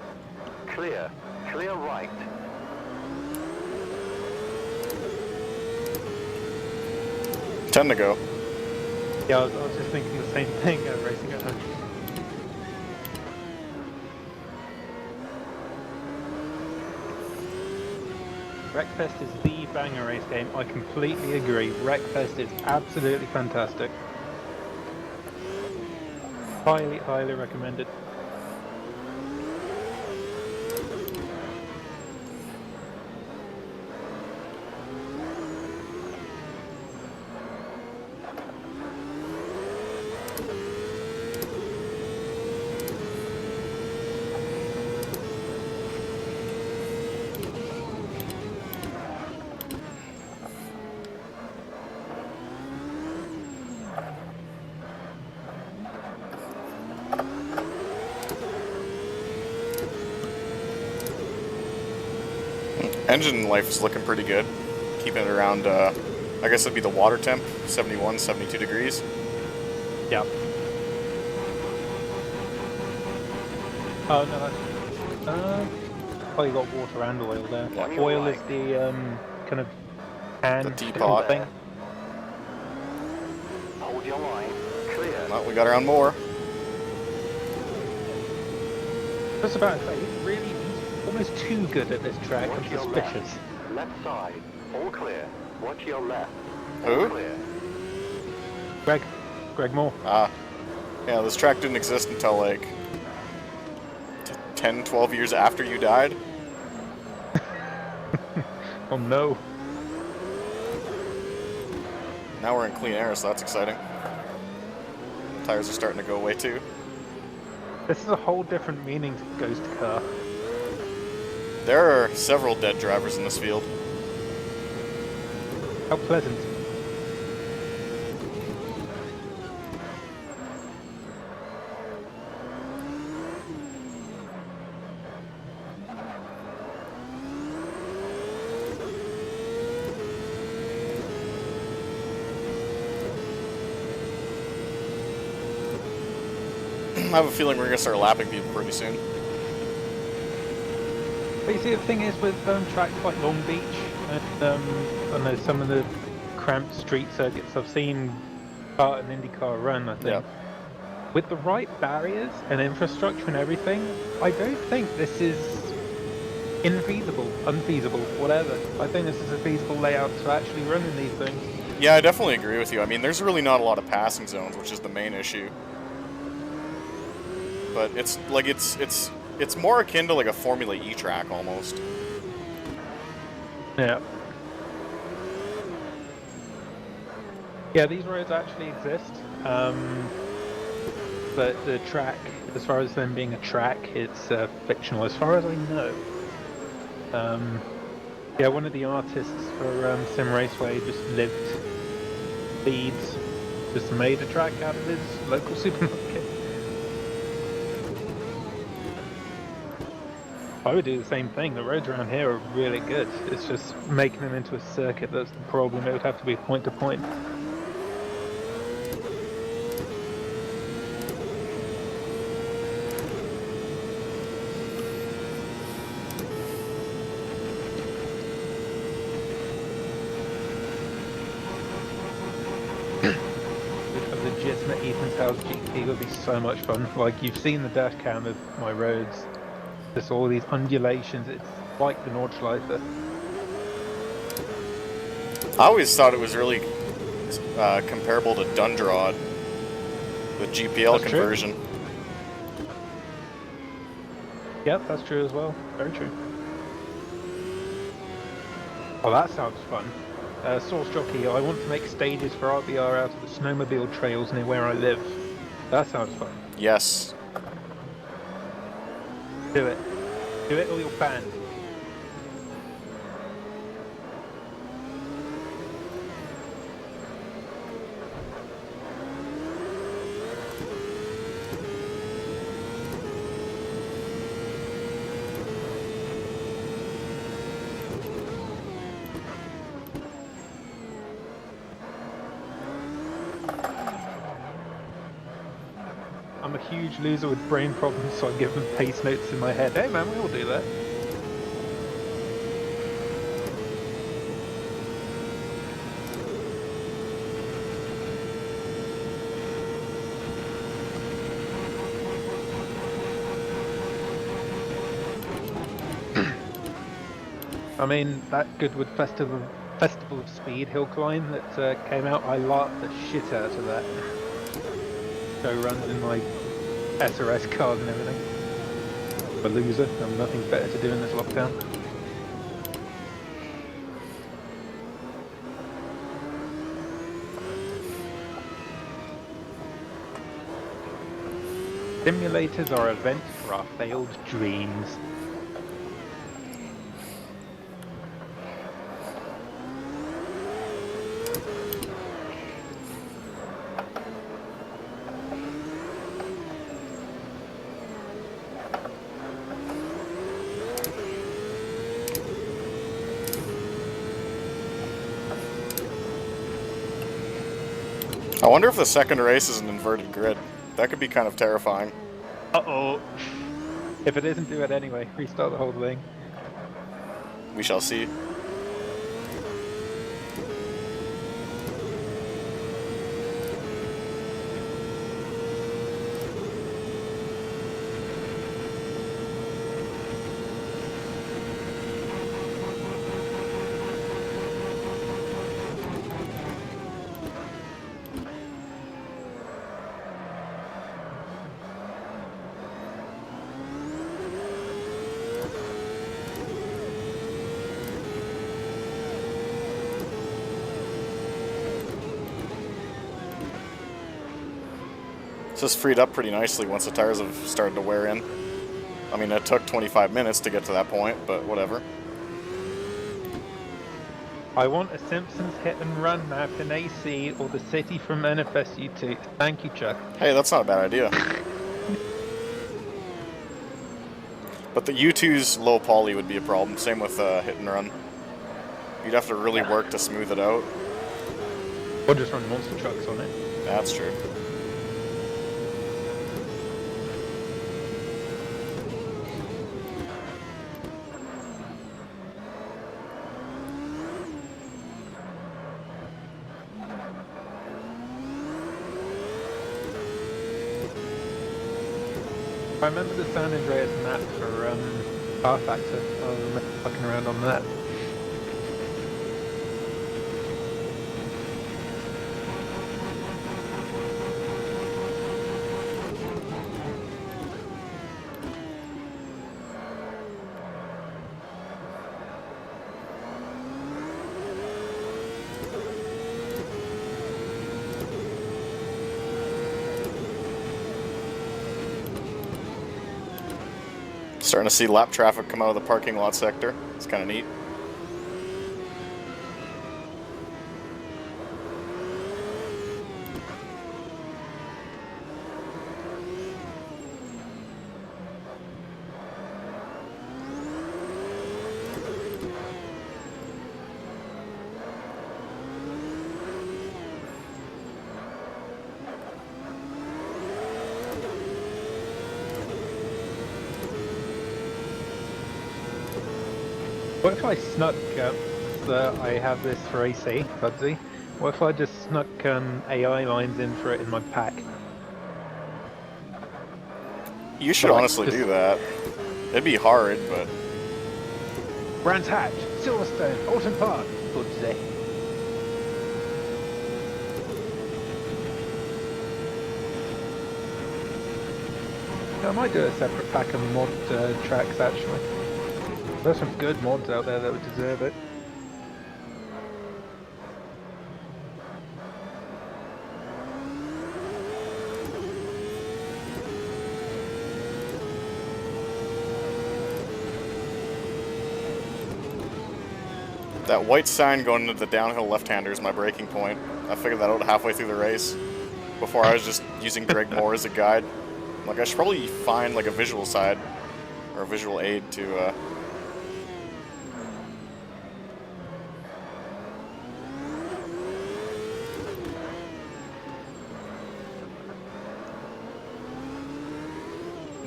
Clear. Clear right. Ten to go. Yeah, I was just thinking the same thing, racing at home. Wreckfest is the banger race game. I completely agree. Wreckfest is absolutely fantastic. Highly, highly recommended. Engine life is looking pretty good. Keeping it around, I guess it'd be the water temp, 71, 72 degrees. Yeah. Oh no, that's oh, you got water and oil there. Yeah. Oil is the kind of pan The teapot. thing. Hold your line. Clear. Well, we got around more. Just about to say, he's really almost too good at this track. I'm Watch your suspicious. Left side. All clear. Watch your left. Who? All clear. Greg Moore. Ah. Yeah, this track didn't exist until like 10, 12 years after you died. Oh no. Now we're in clean air, so that's exciting. Tires are starting to go away too. This is a whole different meaning to Ghost Car. There are several dead drivers in this field. How pleasant. I have a feeling we're gonna start lapping people pretty soon. But you see, the thing is with tracks like Long Beach and I know some of the cramped street circuits I've seen an IndyCar run, I think. Yeah. With the right barriers and infrastructure and everything, I don't think this is infeasible, unfeasible, whatever. I think this is a feasible layout to actually run in these things. Yeah, I definitely agree with you. I mean, there's really not a lot of passing zones, which is the main issue. But it's like it's more akin to like a Formula E track almost. Yeah. Yeah, these roads actually exist. But the track, as far as them being a track, it's fictional, as far as I know. Yeah, one of the artists for Sim Raceway just lived Leeds, just made a track out of his local supermarket. I would do the same thing. The roads around here are really good. It's just making them into a circuit that's the problem. It would have to be point to point. legitimate Ethan's House GP would be so much fun. Like, you've seen the dash cam of my roads. Just all these undulations. It's like the Nordschleife. I always thought it was really comparable to Dundrod, the GPL That's true. conversion. Yep, that's true as well. Very true. Oh, that sounds fun. Source Jockey, I want to make stages for RBR out of the snowmobile trails near where I live. That sounds fun. Yes. Do it. Do it or you're banned. I'm a huge loser with brain problems, so I give them pace notes in my head. Hey man, we all do that. I mean, that Goodwood Festival of Speed hill climb that came out, I laughed the shit out of that. Show runs in my SRS cars and everything. I'm a loser, I've nothing better to do in this lockdown. Simulators are a vent for our failed dreams. I wonder if the second race is an inverted grid. That could be kind of terrifying. Uh-oh. If it isn't, do it anyway. Restart the whole thing. We shall see. This freed up pretty nicely once the tires have started to wear in. I mean, it took 25 minutes to get to that point, but whatever. I want a Simpsons hit and run map in AC or the city from Manifest U2. Thank you, Chuck. Hey, that's not a bad idea. But the U2's low poly would be a problem. Same with hit and run. You'd have to really work to smooth it out. Or just run monster trucks on it. That's true. I remember the San Andreas map for Car Factor. I remember fucking around on that. Starting to see lap traffic come out of the parking lot sector. It's kind of neat. What if I snuck that I have this for AC, Fudzy? What if I just snuck AI lines in for it in my pack? You should Like, honestly just- do that. It'd be hard, but Brands Hatch, Silverstone, Alton Park, Pudsey. Yeah, I might do a separate pack of mod tracks actually. There's some good mods out there that would deserve it. that white sign going into the downhill left-hander is my breaking point. I figured that out halfway through the race. Before I was just using Greg Moore as a guide. Like, I should probably find like a visual side or a visual aid to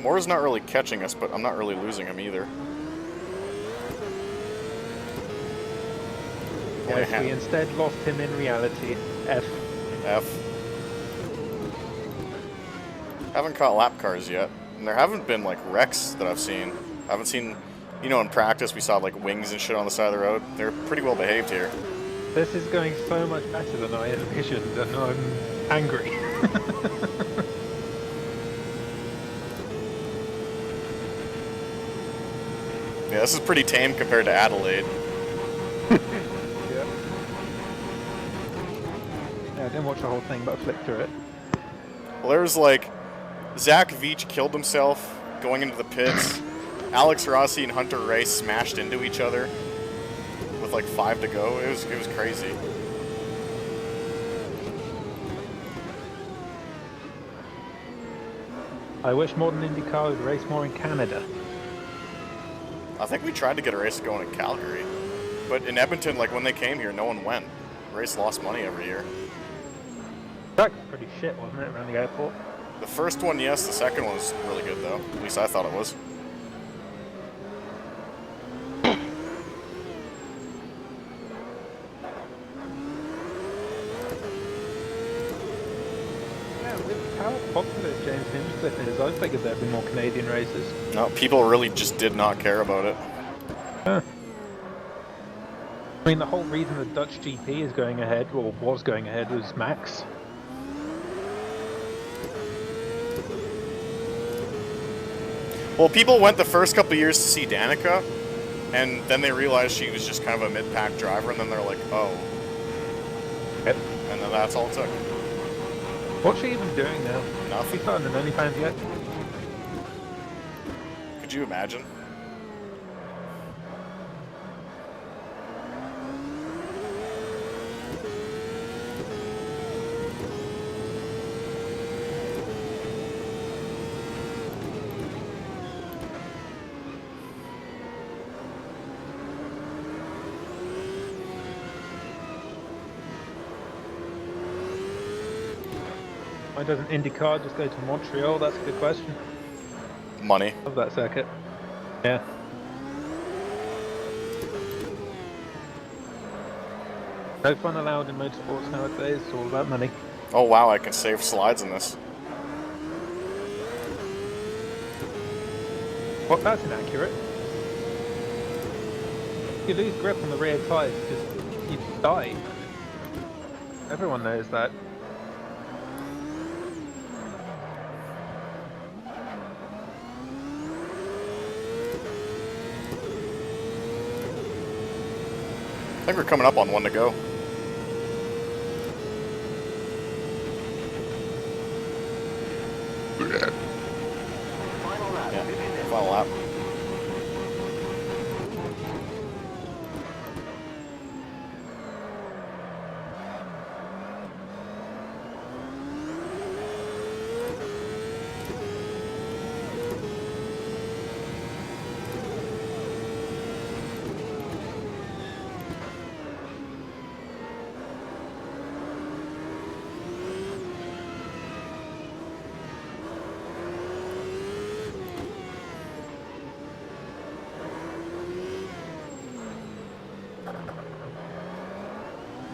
Moore's not really catching us, but I'm not really losing him either. Yes, we instead lost him in reality. F. Haven't caught lap cars yet. And there haven't been like wrecks that I've seen. I haven't seen, you know, in practice we saw like wings and shit on the side of the road. They're pretty well behaved here. This is going so much better than I envisioned, and I'm angry. Yeah, this is pretty tame compared to Adelaide. Yeah, I didn't watch the whole thing, but I flicked through it. Well, there was like Zach Veach killed himself going into the pits. Alex Rossi and Hunter Ray smashed into each other with like 5 to go. It was crazy. I wish Modern IndyCar would race more in Canada. I think we tried to get a race going in Calgary, but in Edmonton, like when they came here, no one went. The race lost money every year. Track was pretty shit, wasn't it, around the airport? The first one, yes. The second one was really good, though. At least I thought it was. Yeah, with how popular James Hinchcliffe is, I figured there'd be more Canadian races. No, people really just did not care about it. Huh. I mean, the whole reason the Dutch GP is going ahead, or was going ahead, was Max. Well, people went the first couple of years to see Danica, and then they realized she was just kind of a mid-pack driver, and then they're like, oh. Yep. And then that's all it took. What's she even doing now? Nothing. She's starting an OnlyFans yet? Could you imagine? Why doesn't IndyCar just go to Montreal? That's a good question. Money. Love that circuit. Yeah. No fun allowed in motorsports nowadays. It's all about money. Oh wow, I can save slides in this. Well, that's inaccurate. You lose grip on the rear tyres because you die. Everyone knows that. I think we're coming up on 1 to go. Final lap. Yeah, Finish it. final lap.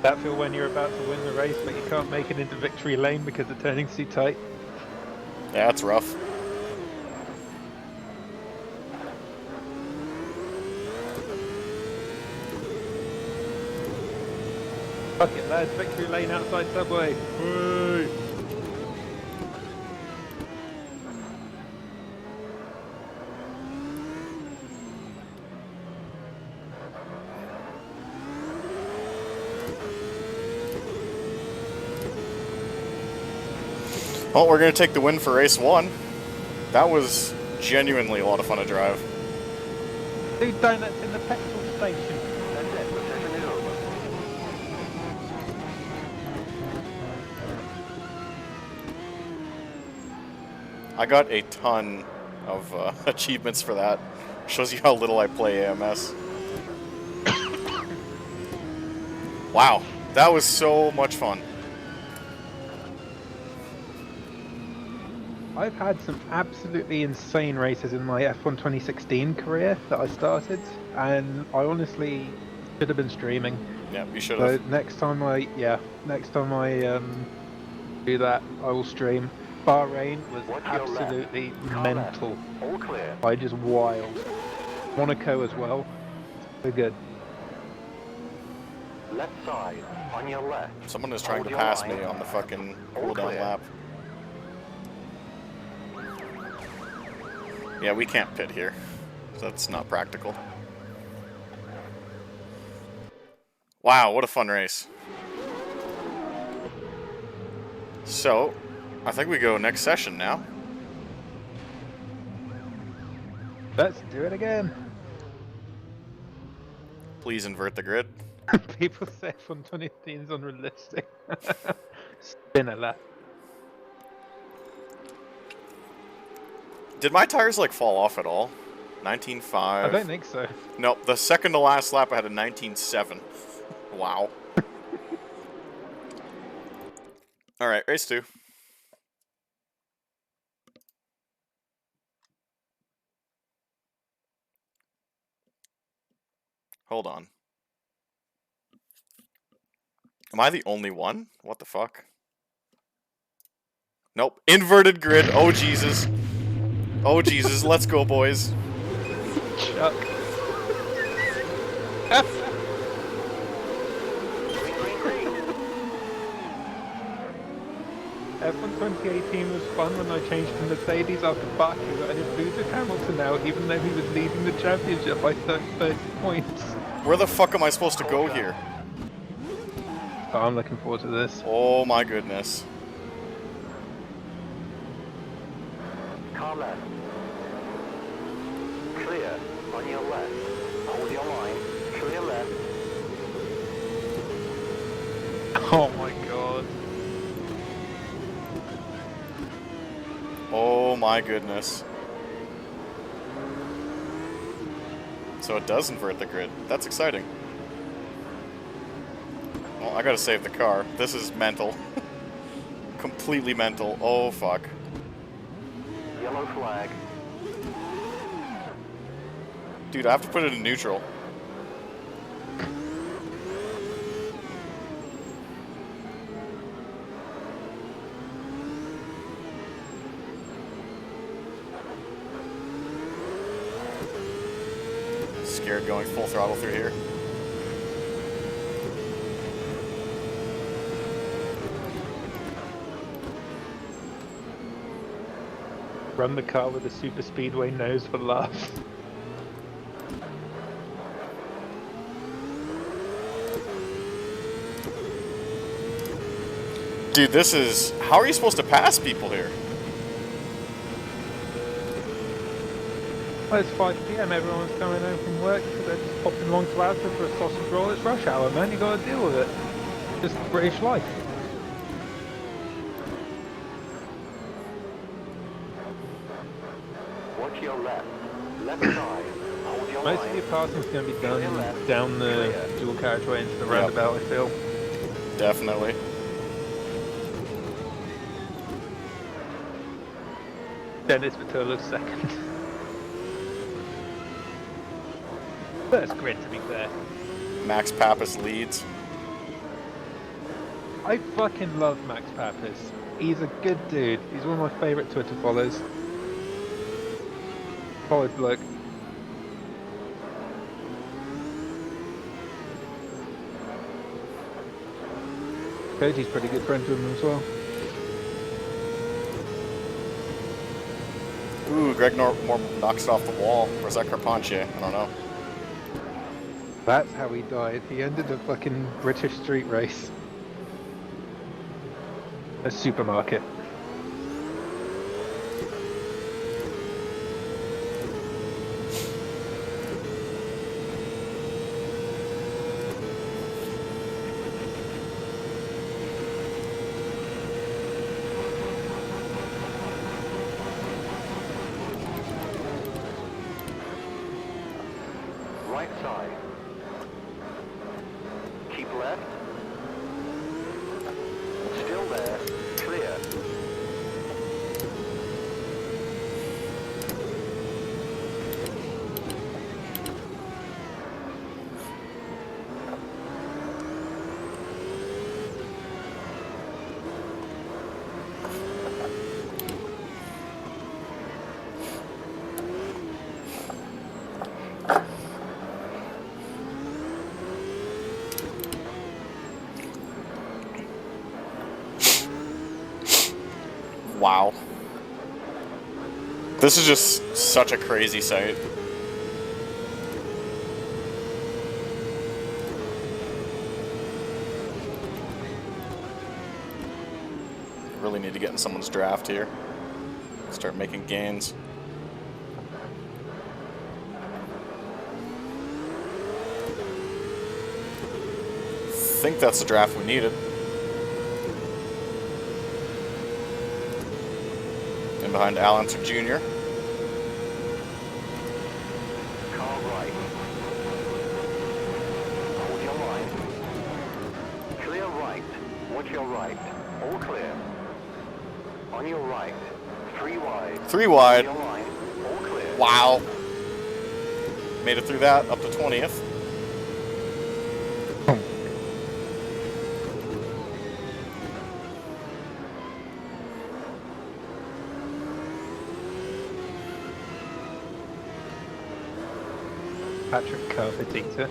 That feel when you're about to win the race, but you can't make it into victory lane because the turning's too tight. Yeah, that's rough. Fuck it, lads, victory lane outside Subway. Whee! Well, we're going to take the win for race 1. That was genuinely a lot of fun to drive. 2 donuts in the petrol station. That's it. The session is over. I got a ton of achievements for that. Shows you how little I play AMS. Wow, that was so much fun. I've had some absolutely insane races in my F1 2016 career that I started, and I honestly should have been streaming. Yeah, you should So have. next time I do that, I will stream. Bahrain was Watch your left. absolutely Car left. mental. All clear. Just wild. Monaco as well. So good. Left side. On your left. Someone is trying Hold to your pass line. me on the fucking All cool down clear. lap. Yeah, we can't pit here. That's not practical. Wow, what a fun race. So, I think we go next session now. Let's do it again. Please invert the grid. People say F1 2015 is unrealistic. Spin a lap. Did my tires like fall off at all? 19.5. I don't think so. Nope, the second to last lap I had a 19.7. Wow. Alright, race 2. Hold on. Am I the only one? What the fuck? Nope. Inverted grid. Oh, Jesus. Oh, Jesus. Let's go, boys. Chuck. F1 2018 was fun when I changed to Mercedes after Baku, and it booted Hamilton out even though he was leading the championship by 30 points. Where the fuck am I supposed to go here? Oh, I'm looking forward to this. Oh my goodness. Car left. Clear. On your left. Hold your line. Clear left. Oh my god. Oh my goodness. So it does invert the grid. That's exciting. Well, I gotta save the car. This is mental. Completely mental. Oh fuck. Yellow flag. Dude, I have to put it in neutral. Scared going full throttle through here. Run the car with a super speedway nose for laughs. Dude, this is... How are you supposed to pass people here? Well, it's 5 PM, everyone's coming home from work, so they're just popping along to Asda for a sausage roll. It's rush hour, man, you gotta deal with it. Just British life. Watch your left. Left side. Hold your Most line. of your passing's gonna be Clear done left. down the Clear. dual carriageway into the roundabout, I feel. Definitely. Dennis Vitolo's second. First grid, to be fair. Max Pappas leads. I fucking love Max Pappas. He's a good dude. He's one of my favourite Twitter follows. Solid bloke. Cody's pretty good friends with him as well. Ooh, Greg Moore knocks it off the wall. Where's that Carpentier? I don't know. That's how he died. He ended a fucking British street race. A supermarket. Right side. Keep left. Still there. Clear. Wow. This is just such a crazy sight. Really need to get in someone's draft here. Start making gains. I think that's the draft we needed. In behind Allenson Jr. Car right. Hold your line. Clear right. Watch your right. All clear. On your right. 3 wide. 3 wide. Your line. All clear. Wow. Made it through that, up to 20th. Patrick Carpet Eater.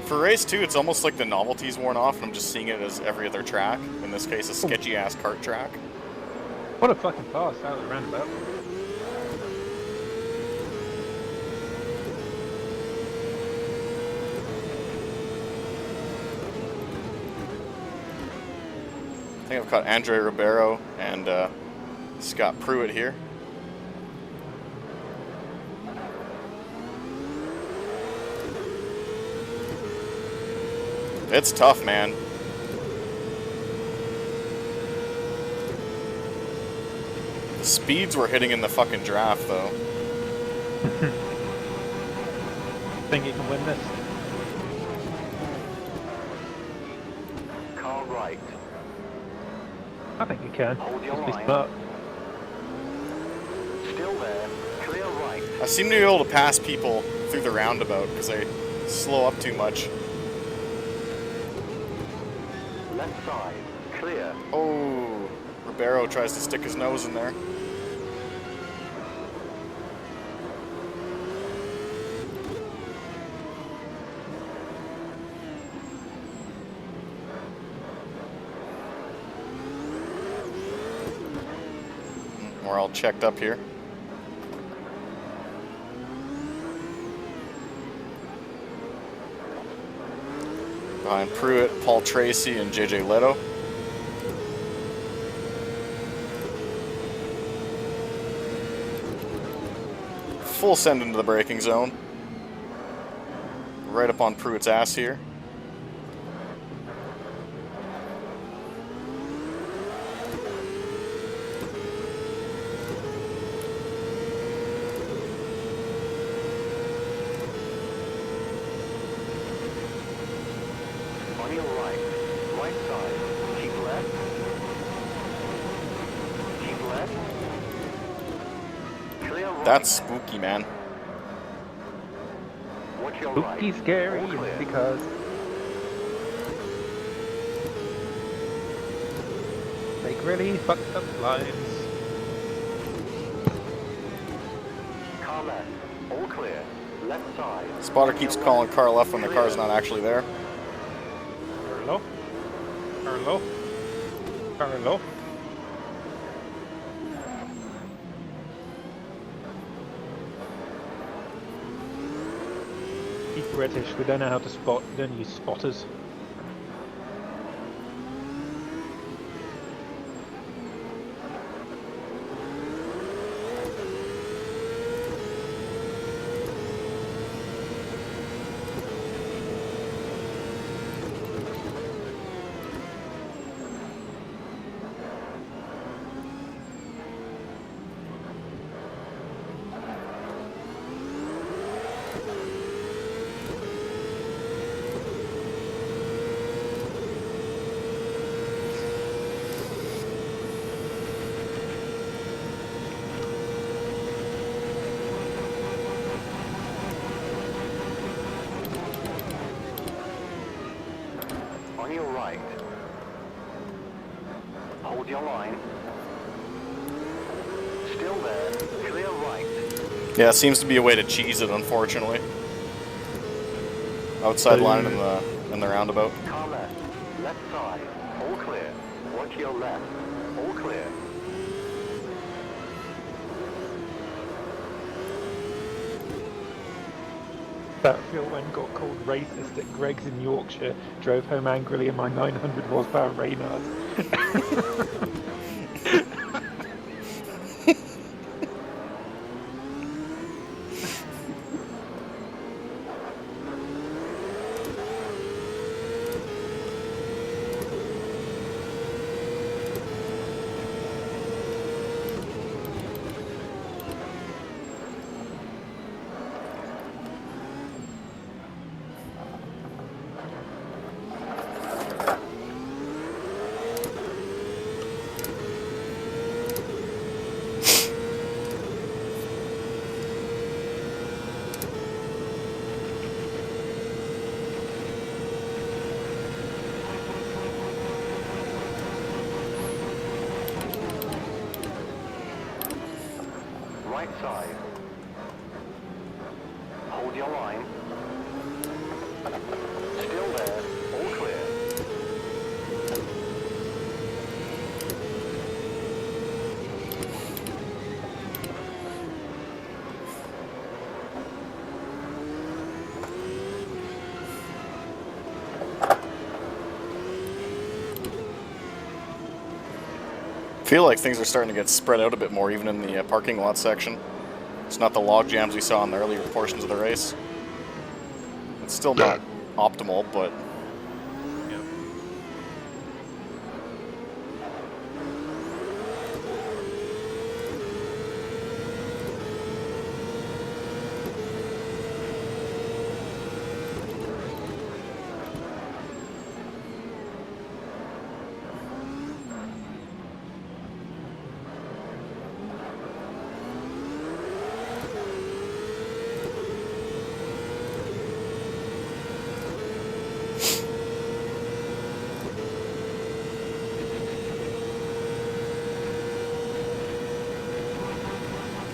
For race 2, it's almost like the novelty's worn off, and I'm just seeing it as every other track. In this case, a sketchy-ass kart track. What a fucking pass out of the roundabout. I think I've caught Andre Ribeiro and Scott Pruitt here. It's tough, man. The speeds we're hitting in the fucking draft, though. Think you can win this? Car right. I think you can. Hold your Just be line. smart. Still there. Clear right. I seem to be able to pass people through the roundabout because they slow up too much. Left side. Clear. Oh, Ribeiro tries to stick his nose in there. We're all checked up here. Behind Pruitt, Paul Tracy, and JJ Leto. Full send into the braking zone. Right up on Pruitt's ass here. On your right. Right side. Keep left. Keep left. Clear right. That's spooky, man. Watch your Spooky, right. scary, All clear. and because they really fucked up lines. Car left. All clear. Left side. Spotter Watch keeps your calling left. car left when the car's Clear. not actually there. Hello? Hello? Hello? Keep British, we don't know how to spot, we don't use spotters. On your right. Hold your line. Still there. Clear right. Yeah, it seems to be a way to cheese it, unfortunately. Outside line in the roundabout. Car left. Left side. All clear. Watch your left. All clear. Battlefield when got called racist at Greg's in Yorkshire, drove home angrily in my 900 horsepower Reynard. Right side. Hold your line. Still there. All clear. Feel like things are starting to get spread out a bit more, even in the parking lot section. It's not the log jams we saw in the earlier portions of the race. It's still not optimal, but Yep.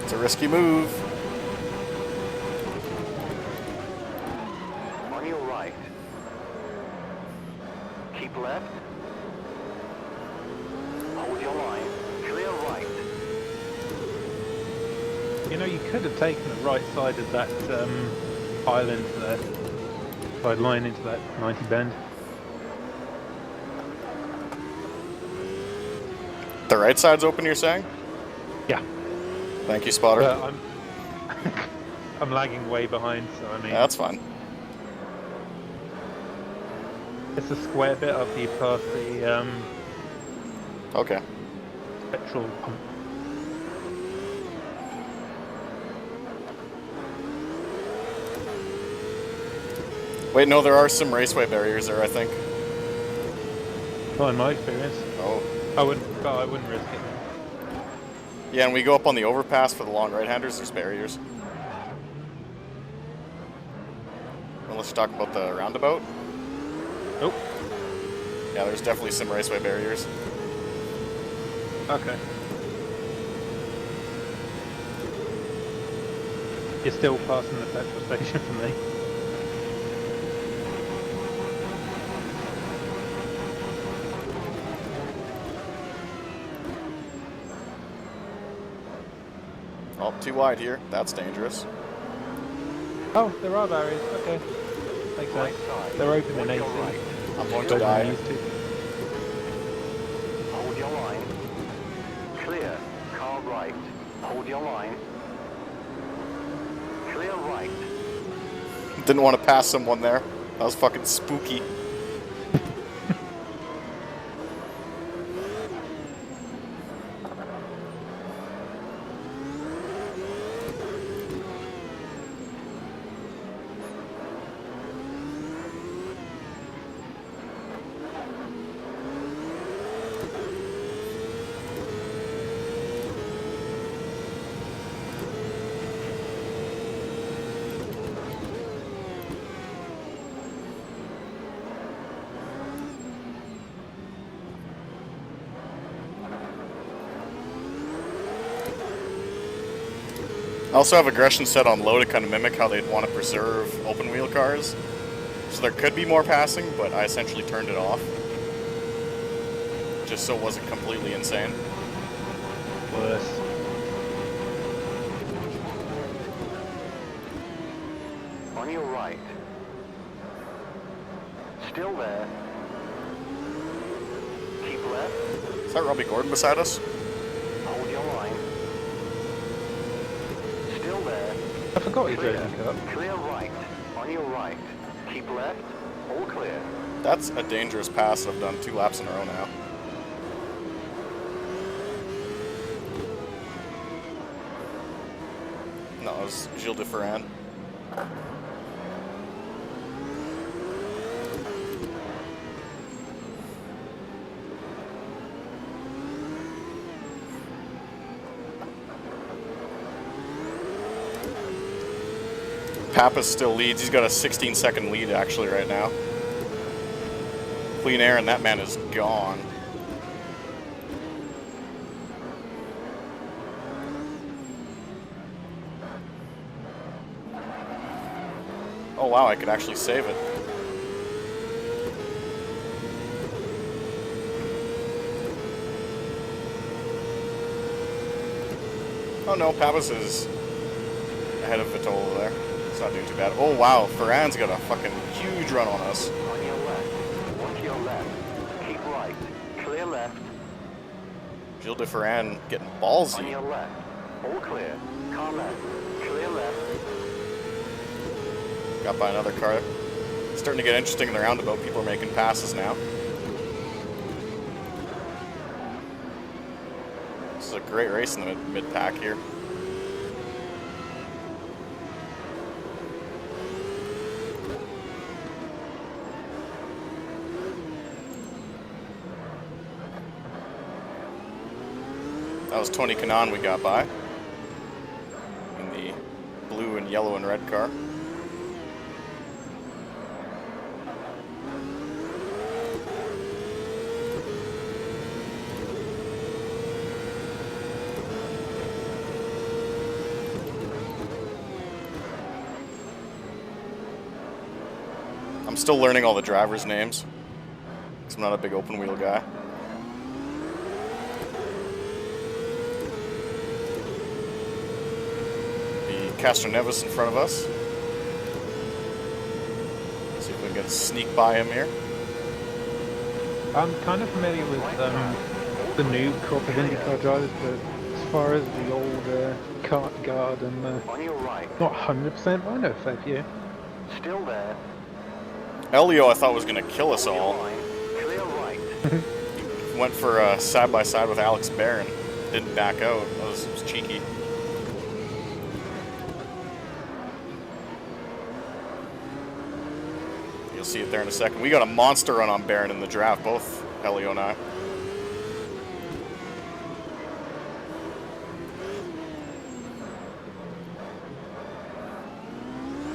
it's a risky move. On your right. Keep left. Hold your line. Clear right. You know, you could have taken the right side of that island there, side line into that 90 bend. The right side's open, you're saying? Yeah, Thank you, spotter. but I'm I'm lagging way behind, so I mean, Yeah, that's fine. it's a square bit after you pass the Okay. petrol pump. Wait, no, there are some raceway barriers there, I think. Not in my experience. Oh. I wouldn't risk it. Yeah, and we go up on the overpass for the long right-handers, there's barriers. Unless you're talking about the roundabout. Nope. Yeah, there's definitely some raceway barriers. Okay. You're still passing the petrol station for me. Oh, too wide here. That's dangerous. Oh, there are barriers. Okay. Makes Right sense. side. They're open in Watch AC. your right. I'm going to Better than die. they used to. Hold your line. Clear. Car right. Hold your line. Clear right. Didn't want to pass someone there. That was fucking spooky. I also have aggression set on low to kind of mimic how they'd want to preserve open wheel cars. So there could be more passing, but I essentially turned it off. Just so it wasn't completely insane. Worse. On your right. Still there. Keep left. Is that Robbie Gordon beside us? Hold your line. Still there. I forgot he's Clear. racing car. Clear right. On your right. Keep left. All clear. That's a dangerous pass. I've done 2 laps in a row now. No, it was Gilles de Ferran. Pappas still leads. He's got a 16-second lead actually right now. Clean air, and that man is gone. Oh wow, I could actually save it. Oh no, Pappas is ahead of Vitola there. It's not doing too bad. Oh wow, Ferran's got a fucking huge run on us. On your left. Watch your left. Keep right. Clear left. Gilles de Ferran getting On ballsy. your left. All clear. Car left. Clear left. Got by another car. It's starting to get interesting in the roundabout. People are making passes now. This is a great race in the mid-pack here. That was Tony Kanaan we got by in the blue and yellow and red car. I'm still learning all the drivers' names, because I'm not a big open wheel guy. Castro Neves in front of us. See if we can get a sneak by him here. I'm kind of familiar with the new crop of IndyCar drivers, but as far as the old kart guard and On your right. not 100%, but I know a fair few. Still there. Elio, I thought was going to kill us Hold your all. line. Clear right. Went for side by side with Alex Barron. Didn't back out. It was cheeky. You'll see it there in a second. We got a monster run on Barron in the draft, both Elio and I.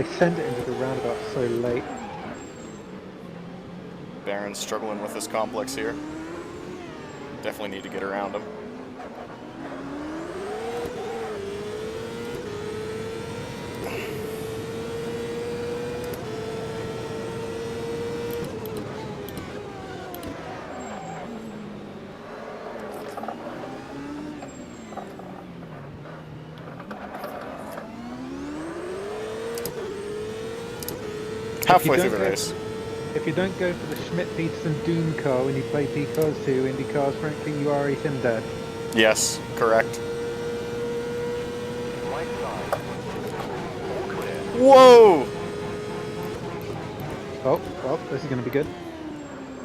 They send it into the roundabout so late. Baron's struggling with this complex here. Definitely need to get around him. Halfway through the race. If you don't go for the Schmidt-Peterson Doom car when you play P-Cars 2, Indy cars, frankly, you are a sim dad. Yes, correct. Right side. All clear. Whoa! Oh, well, this is going to be good.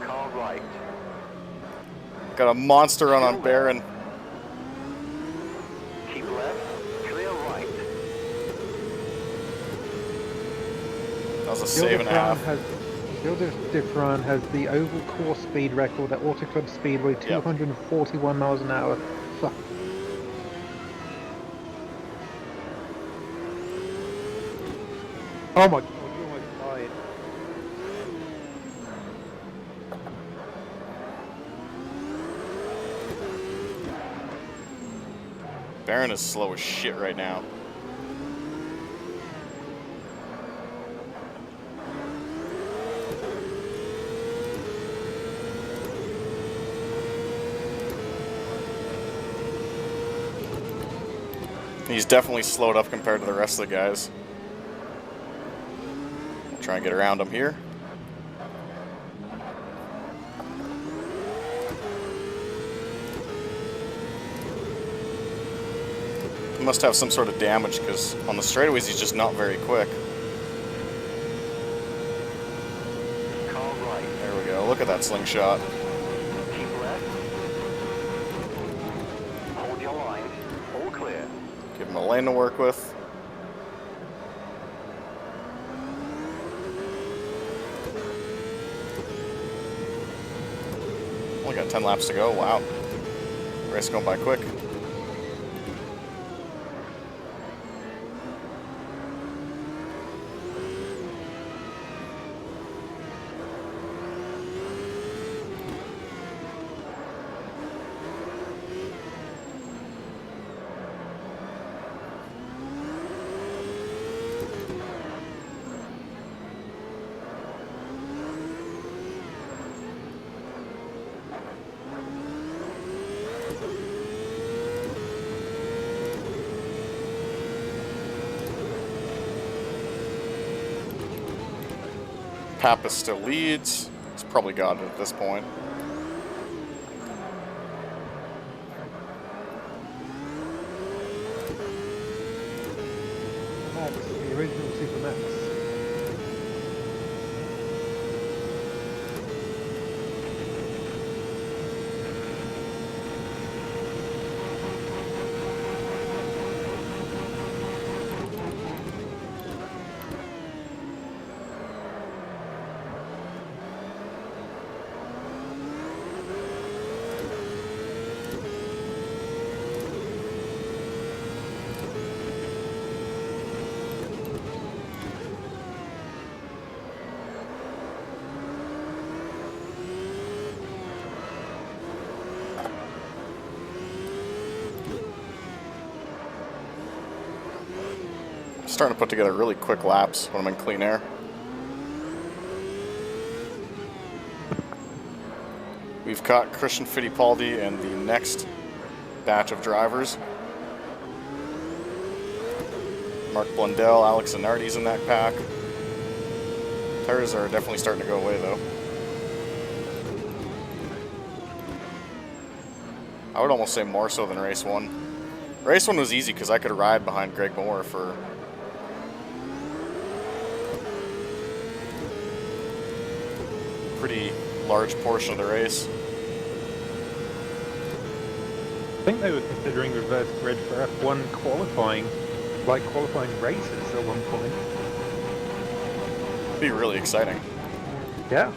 Car right. Got a monster run on Baron. Keep left. Clear right. That was a save and a half. Gilda Diffran has the oval course speed record at Auto Club Speedway, 241 miles an hour. Fuck. Oh my god, you almost died. Baron is slow as shit right now. He's definitely slowed up compared to the rest of the guys. We'll try and get around him here. He must have some sort of damage because on the straightaways he's just not very quick. Car right. There we go. Look at that slingshot. Keep left. Hold your line. All clear. Give him a lane to work with. Only got 10 laps to go. Wow. Race going by quick. Pappas still leads. He's probably got it at this point. Max, the original Super Max. Starting to put together really quick laps when I'm in clean air. We've got Christian Fittipaldi and the next batch of drivers. Mark Blundell, Alex Zanardi's in that pack. Tires are definitely starting to go away though. I would almost say more so than race one. Race one was easy because I could ride behind Greg Moore for pretty large portion of the race. I think they were considering reverse grid for F1 qualifying, like qualifying races at one point. It'd be really exciting. Yeah.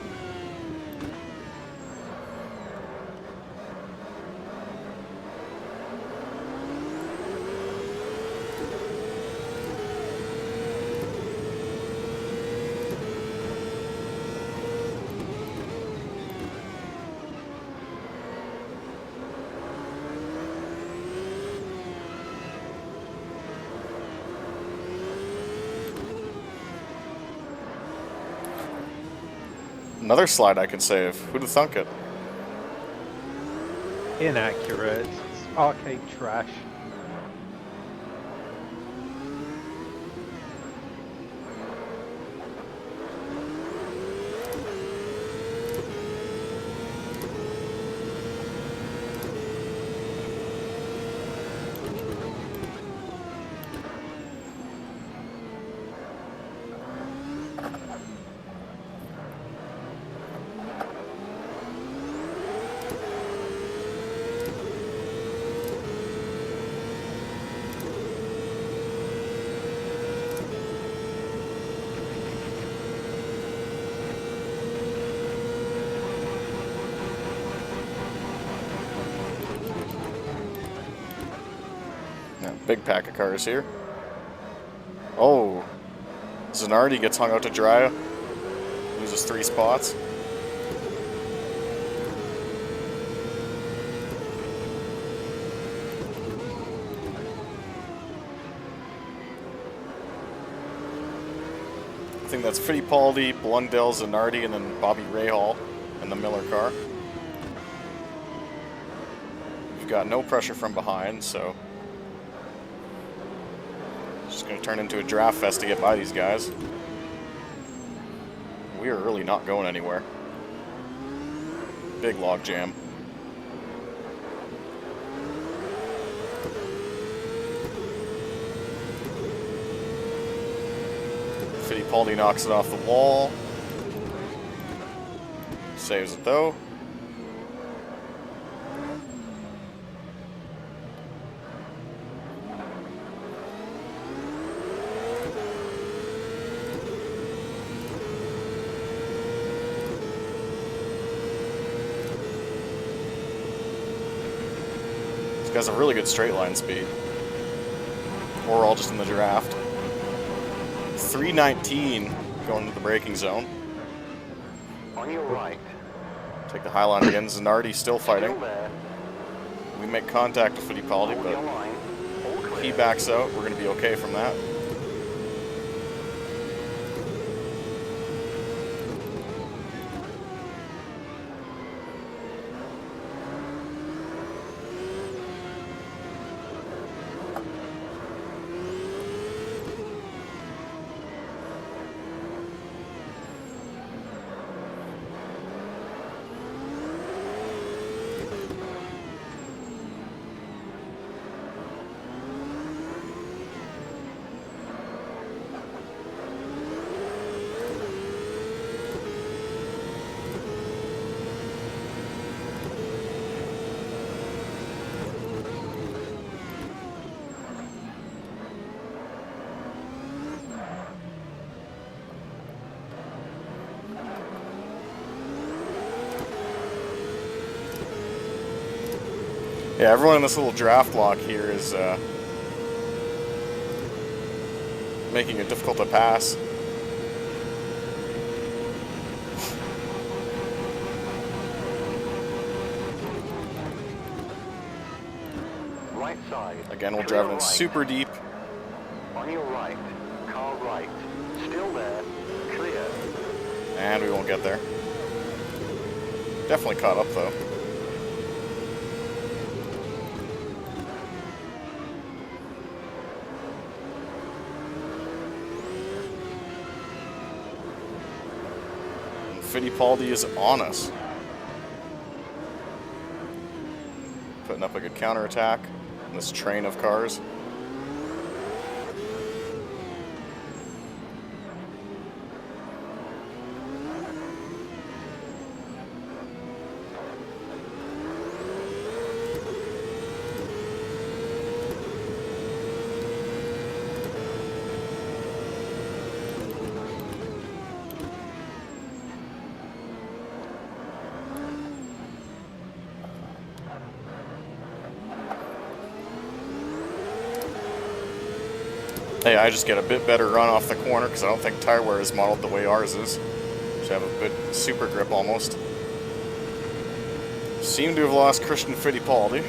Another slide I can save. Who'd have thunk it? Inaccurate. It's arcade trash. Yeah, big pack of cars here. Oh, Zanardi gets hung out to dry. Loses 3 spots. I think that's Fittipaldi, Blundell, Zanardi, and then Bobby Rahal in the Miller car. We've got no pressure from behind, so it's just going to turn into a draft fest to get by these guys. We are really not going anywhere. Big log jam. Fittipaldi knocks it off the wall. Saves it though. These guys have really good straight line speed. Or we're all just in the draft. 319 going into the braking zone. On your right. Take the high line again. Zanardi still fighting. Still there. We make contact with Fittipaldi, Hold your but line. All clear. he backs out. We're going to be okay from that. Yeah, everyone in this little draft block here is making it difficult to pass. Right side. Again, we're Clear driving in right. super deep. On your right. Car right. Still there. Clear. And we won't get there. Definitely caught up though. And Fittipaldi is on us. Putting up a good counterattack in this train of cars. Hey, I just get a bit better run off the corner because I don't think tire wear is modeled the way ours is. Should have a bit super grip almost. Seem to have lost Christian Fittipaldi.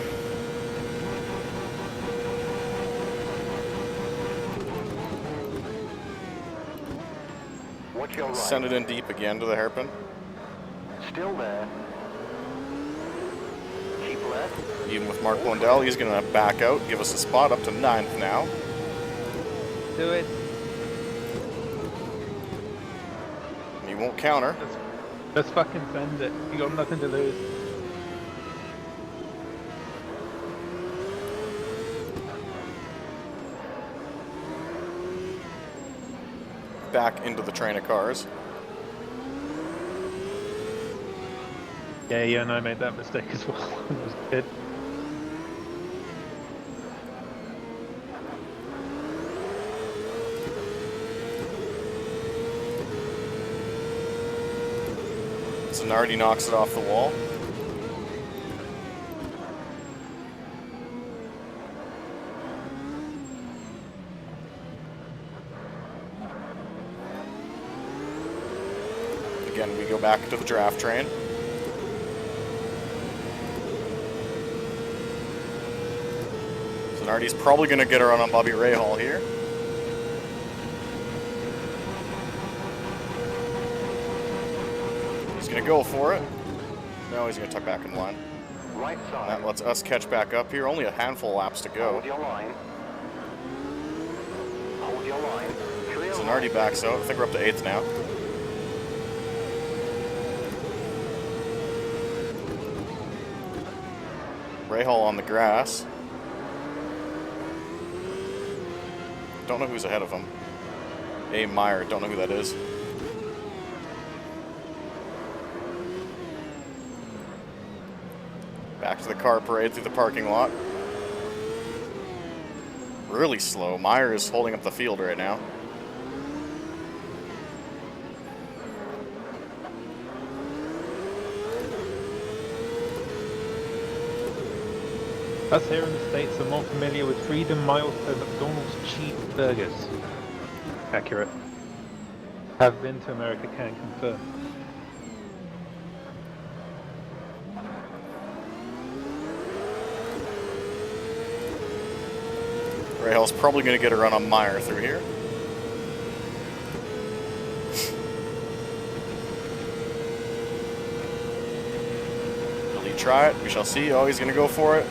Watch your right. Send it in deep again to the hairpin. Still there. Keep left. Even with Mark Blundell, he's going to back out, give us a spot up to 9th now. Do it. He won't counter. Just fucking send it. You got nothing to lose. Back into the train of cars. Yeah, and I made that mistake as well. It was good. Zanardi knocks it off the wall. Again, we go back to the draft train. Zanardi's probably going to get a run on Bobby Rahal here. He's going to go for it. No, he's going to tuck back in line. Right side. That lets us catch back up here. Only a handful of laps to go. Hold your line. Hold your line. Clear Zanardi right. backs out. I think we're up to 8th now. Rahal on the grass. Don't know who's ahead of him. A. Meyer, don't know who that is. Back to the car parade through the parking lot. Really slow. Meyer is holding up the field right now. Us here in the States are more familiar with Freedom Miles than McDonald's cheap burgers. Accurate. Have been to America, can confirm. Rahal's probably going to get a run on Meyer through here. Will he try it? We shall see. Oh, he's going to go for it.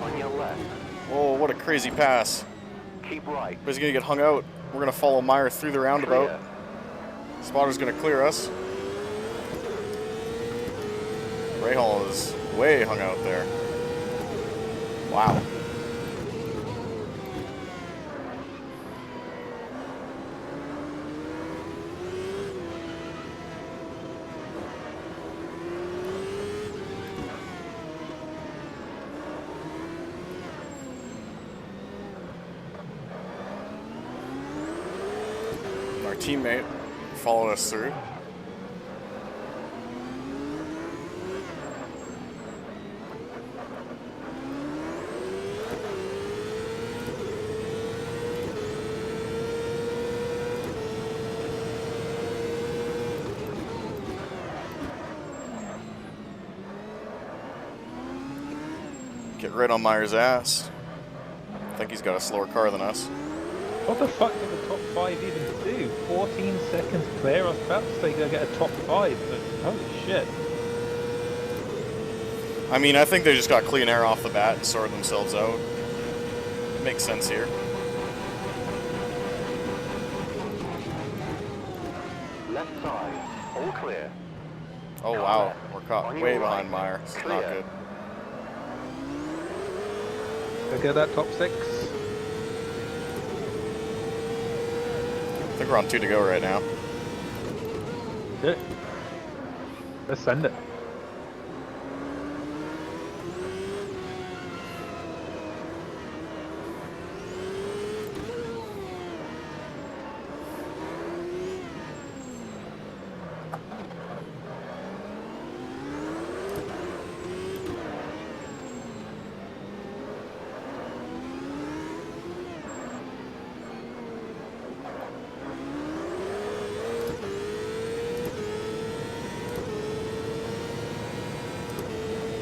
On your left. Oh, what a crazy pass. Keep right. But he's going to get hung out. We're going to follow Meyer through the roundabout. Clear. Spotter's going to clear us. Rahal is way hung out there. Wow. Our teammate followed us through. Get right on Meyer's ass. I think he's got a slower car than us. What the fuck did the top 5 even do? 14 seconds clear? I was about to say go get a top 5, but holy shit. I mean, I think they just got clean air off the bat and sorted themselves out. Makes sense here. Left side. All clear. Oh wow, we're caught way behind Meyer. This is not good. Go get that top 6. I think we're on 2 to go right now. Good. Let's send it.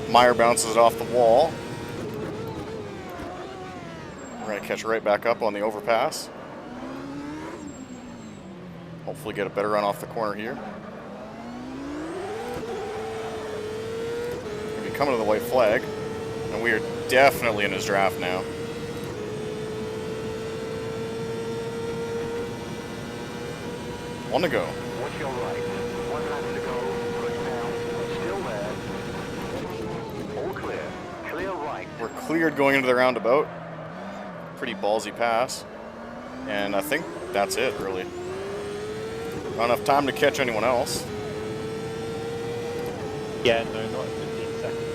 Meyer bounces it off the wall. We're going to catch right back up on the overpass. Hopefully get a better run off the corner here. coming to the white flag. And we are definitely in his draft now. One to go. Watch your right. 1 lap to go. Push now. Still there. All clear. Clear right. We're cleared going into the roundabout. Pretty ballsy pass. And I think that's it, really. Not enough time to catch anyone else. Yeah, no, not in 15 seconds.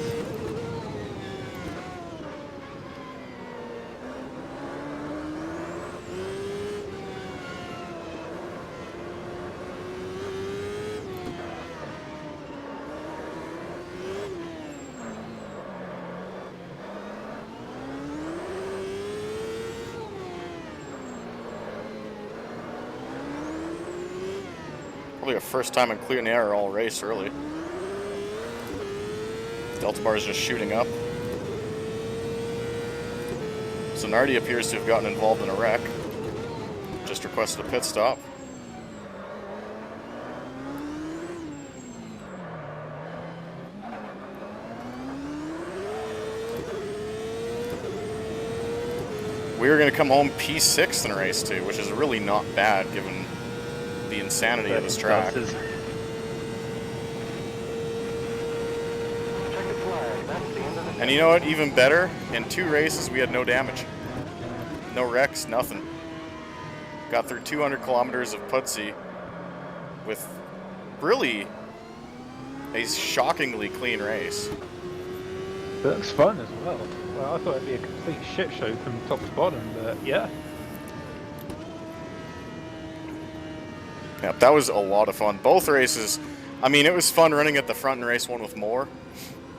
Probably a first time in clear in the air all race, really. Delta bar is just shooting up. Zanardi appears to have gotten involved in a wreck. Just requested a pit stop. We are going to come home P6 in race 2, which is really not bad given the insanity of this track. Check the flag. That's the end of the And you know what? Even better, in 2 races we had no damage. No wrecks, nothing. Got through 200 kilometers of Pudsey with really a shockingly clean race. It looks fun as well. Well, I thought it'd be a complete shit show from top to bottom, but yeah. Yeah, that was a lot of fun. Both races, I mean, it was fun running at the front in race 1 with more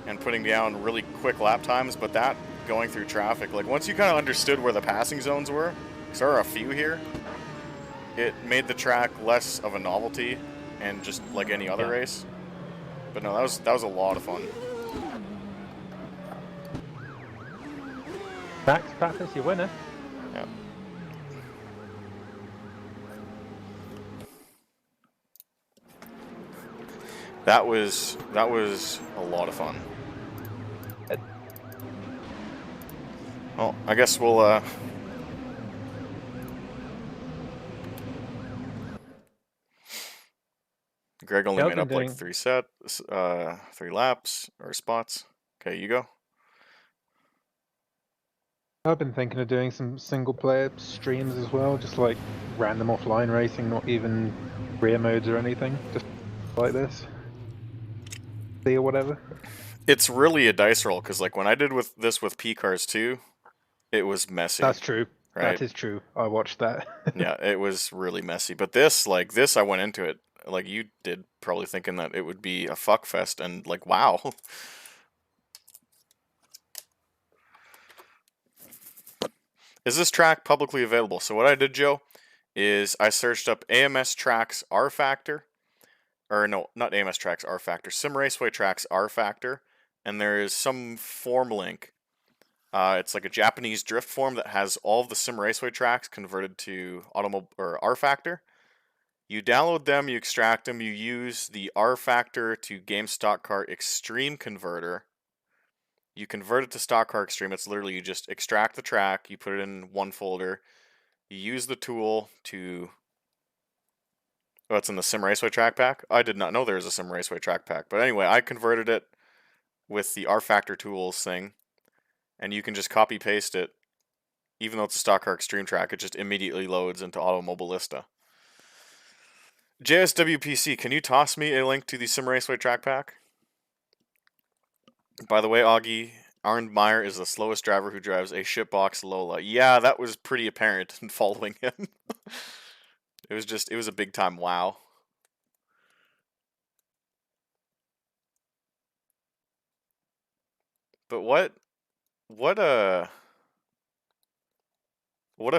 and putting down really quick lap times, but that going through traffic, like once you kind of understood where the passing zones were, because there are a few here, it made the track less of a novelty and just like any other race. But no, that was a lot of fun. Max Pappas, your winner. Yeah. That was a lot of fun. Well, I guess we'll Greg only made up like 3 laps or spots. Okay, you go. I've been thinking of doing some single player streams as well, just like random offline racing, not even rear modes or anything, just like this. See or whatever. It's really a dice roll because like when I did with this with P cars too, it was messy. That's true. Right? That is true. I watched that. Yeah, it was really messy. But this, I went into it like you did, probably thinking that it would be a fuck fest, and like, wow. Is this track publicly available? So what I did, Joe, is I searched up AMS Tracks R Factor, or no, not AMS Tracks R Factor, Sim Raceway Tracks R Factor, and there is some form link. It's like a Japanese drift form that has all of the Sim Raceway tracks converted to R Factor. You download them, you extract them, you use the R Factor to Game Stock Car Extreme Converter. You convert it to Stock Car Extreme. It's literally you just extract the track, you put it in one folder, you use the tool to... Oh, it's in the Sim Raceway track pack? I did not know there was a Sim Raceway track pack. But anyway, I converted it with the R Factor tools thing. And you can just copy paste it. Even though it's a Stock Car Extreme track, it just immediately loads into Automobilista. JSWPC, can you toss me a link to the Sim Raceway track pack? By the way, Augie, Arndt-Meyer is the slowest driver who drives a shitbox Lola. Yeah, that was pretty apparent in following him. It was a big time wow. But what a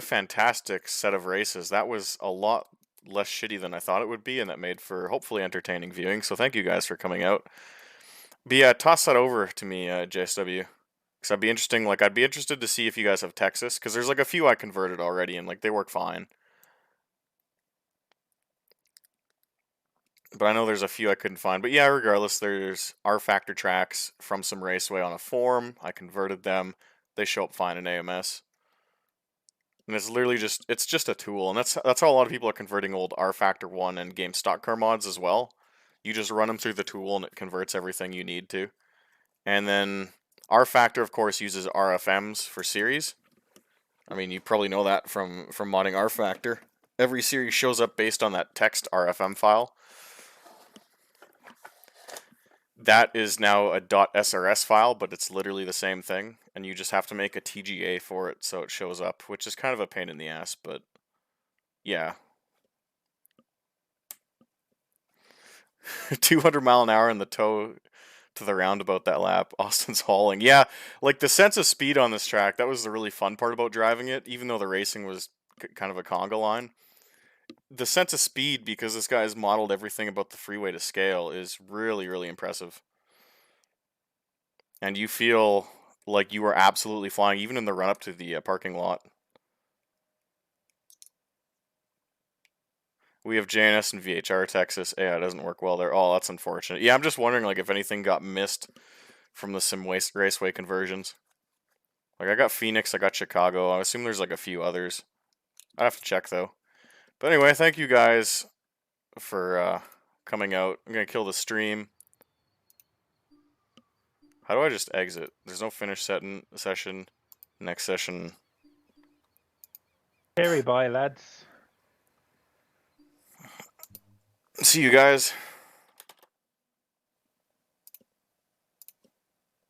fantastic set of races. That was a lot less shitty than I thought it would be, and that made for hopefully entertaining viewing. So thank you guys for coming out. But yeah, toss that over to me, JSW. Because I'd be interested to see if you guys have Texas, because there's like a few I converted already, and like they work fine. But I know there's a few I couldn't find. But yeah, regardless, there's R-Factor tracks from some raceway on a forum. I converted them. They show up fine in AMS. And it's literally it's just a tool. And that's how a lot of people are converting old R-Factor 1 and game stock car mods as well. You just run them through the tool and it converts everything you need to. And then R-Factor, of course, uses RFMs for series. I mean, you probably know that from modding R-Factor. Every series shows up based on that text RFM file. That is now a .srs file, but it's literally the same thing, and you just have to make a TGA for it so it shows up, which is kind of a pain in the ass, but yeah. 200 mile an hour in the toe to the roundabout that lap. Austin's hauling. Yeah, like the sense of speed on this track, that was the really fun part about driving it, even though the racing was kind of a conga line. The sense of speed, because this guy has modeled everything about the freeway to scale, is really, really impressive. And you feel like you are absolutely flying, even in the run-up to the parking lot. We have JNS and VHR Texas. Yeah, it doesn't work well there. Oh, that's unfortunate. Yeah, I'm just wondering like if anything got missed from the sim raceway conversions. Like I got Phoenix, I got Chicago. I assume there's like a few others. I'd have to check though. But anyway, thank you guys for coming out. I'm gonna kill the stream. How do I just exit? There's no finish session. Next session. Very bye, lads. See you guys.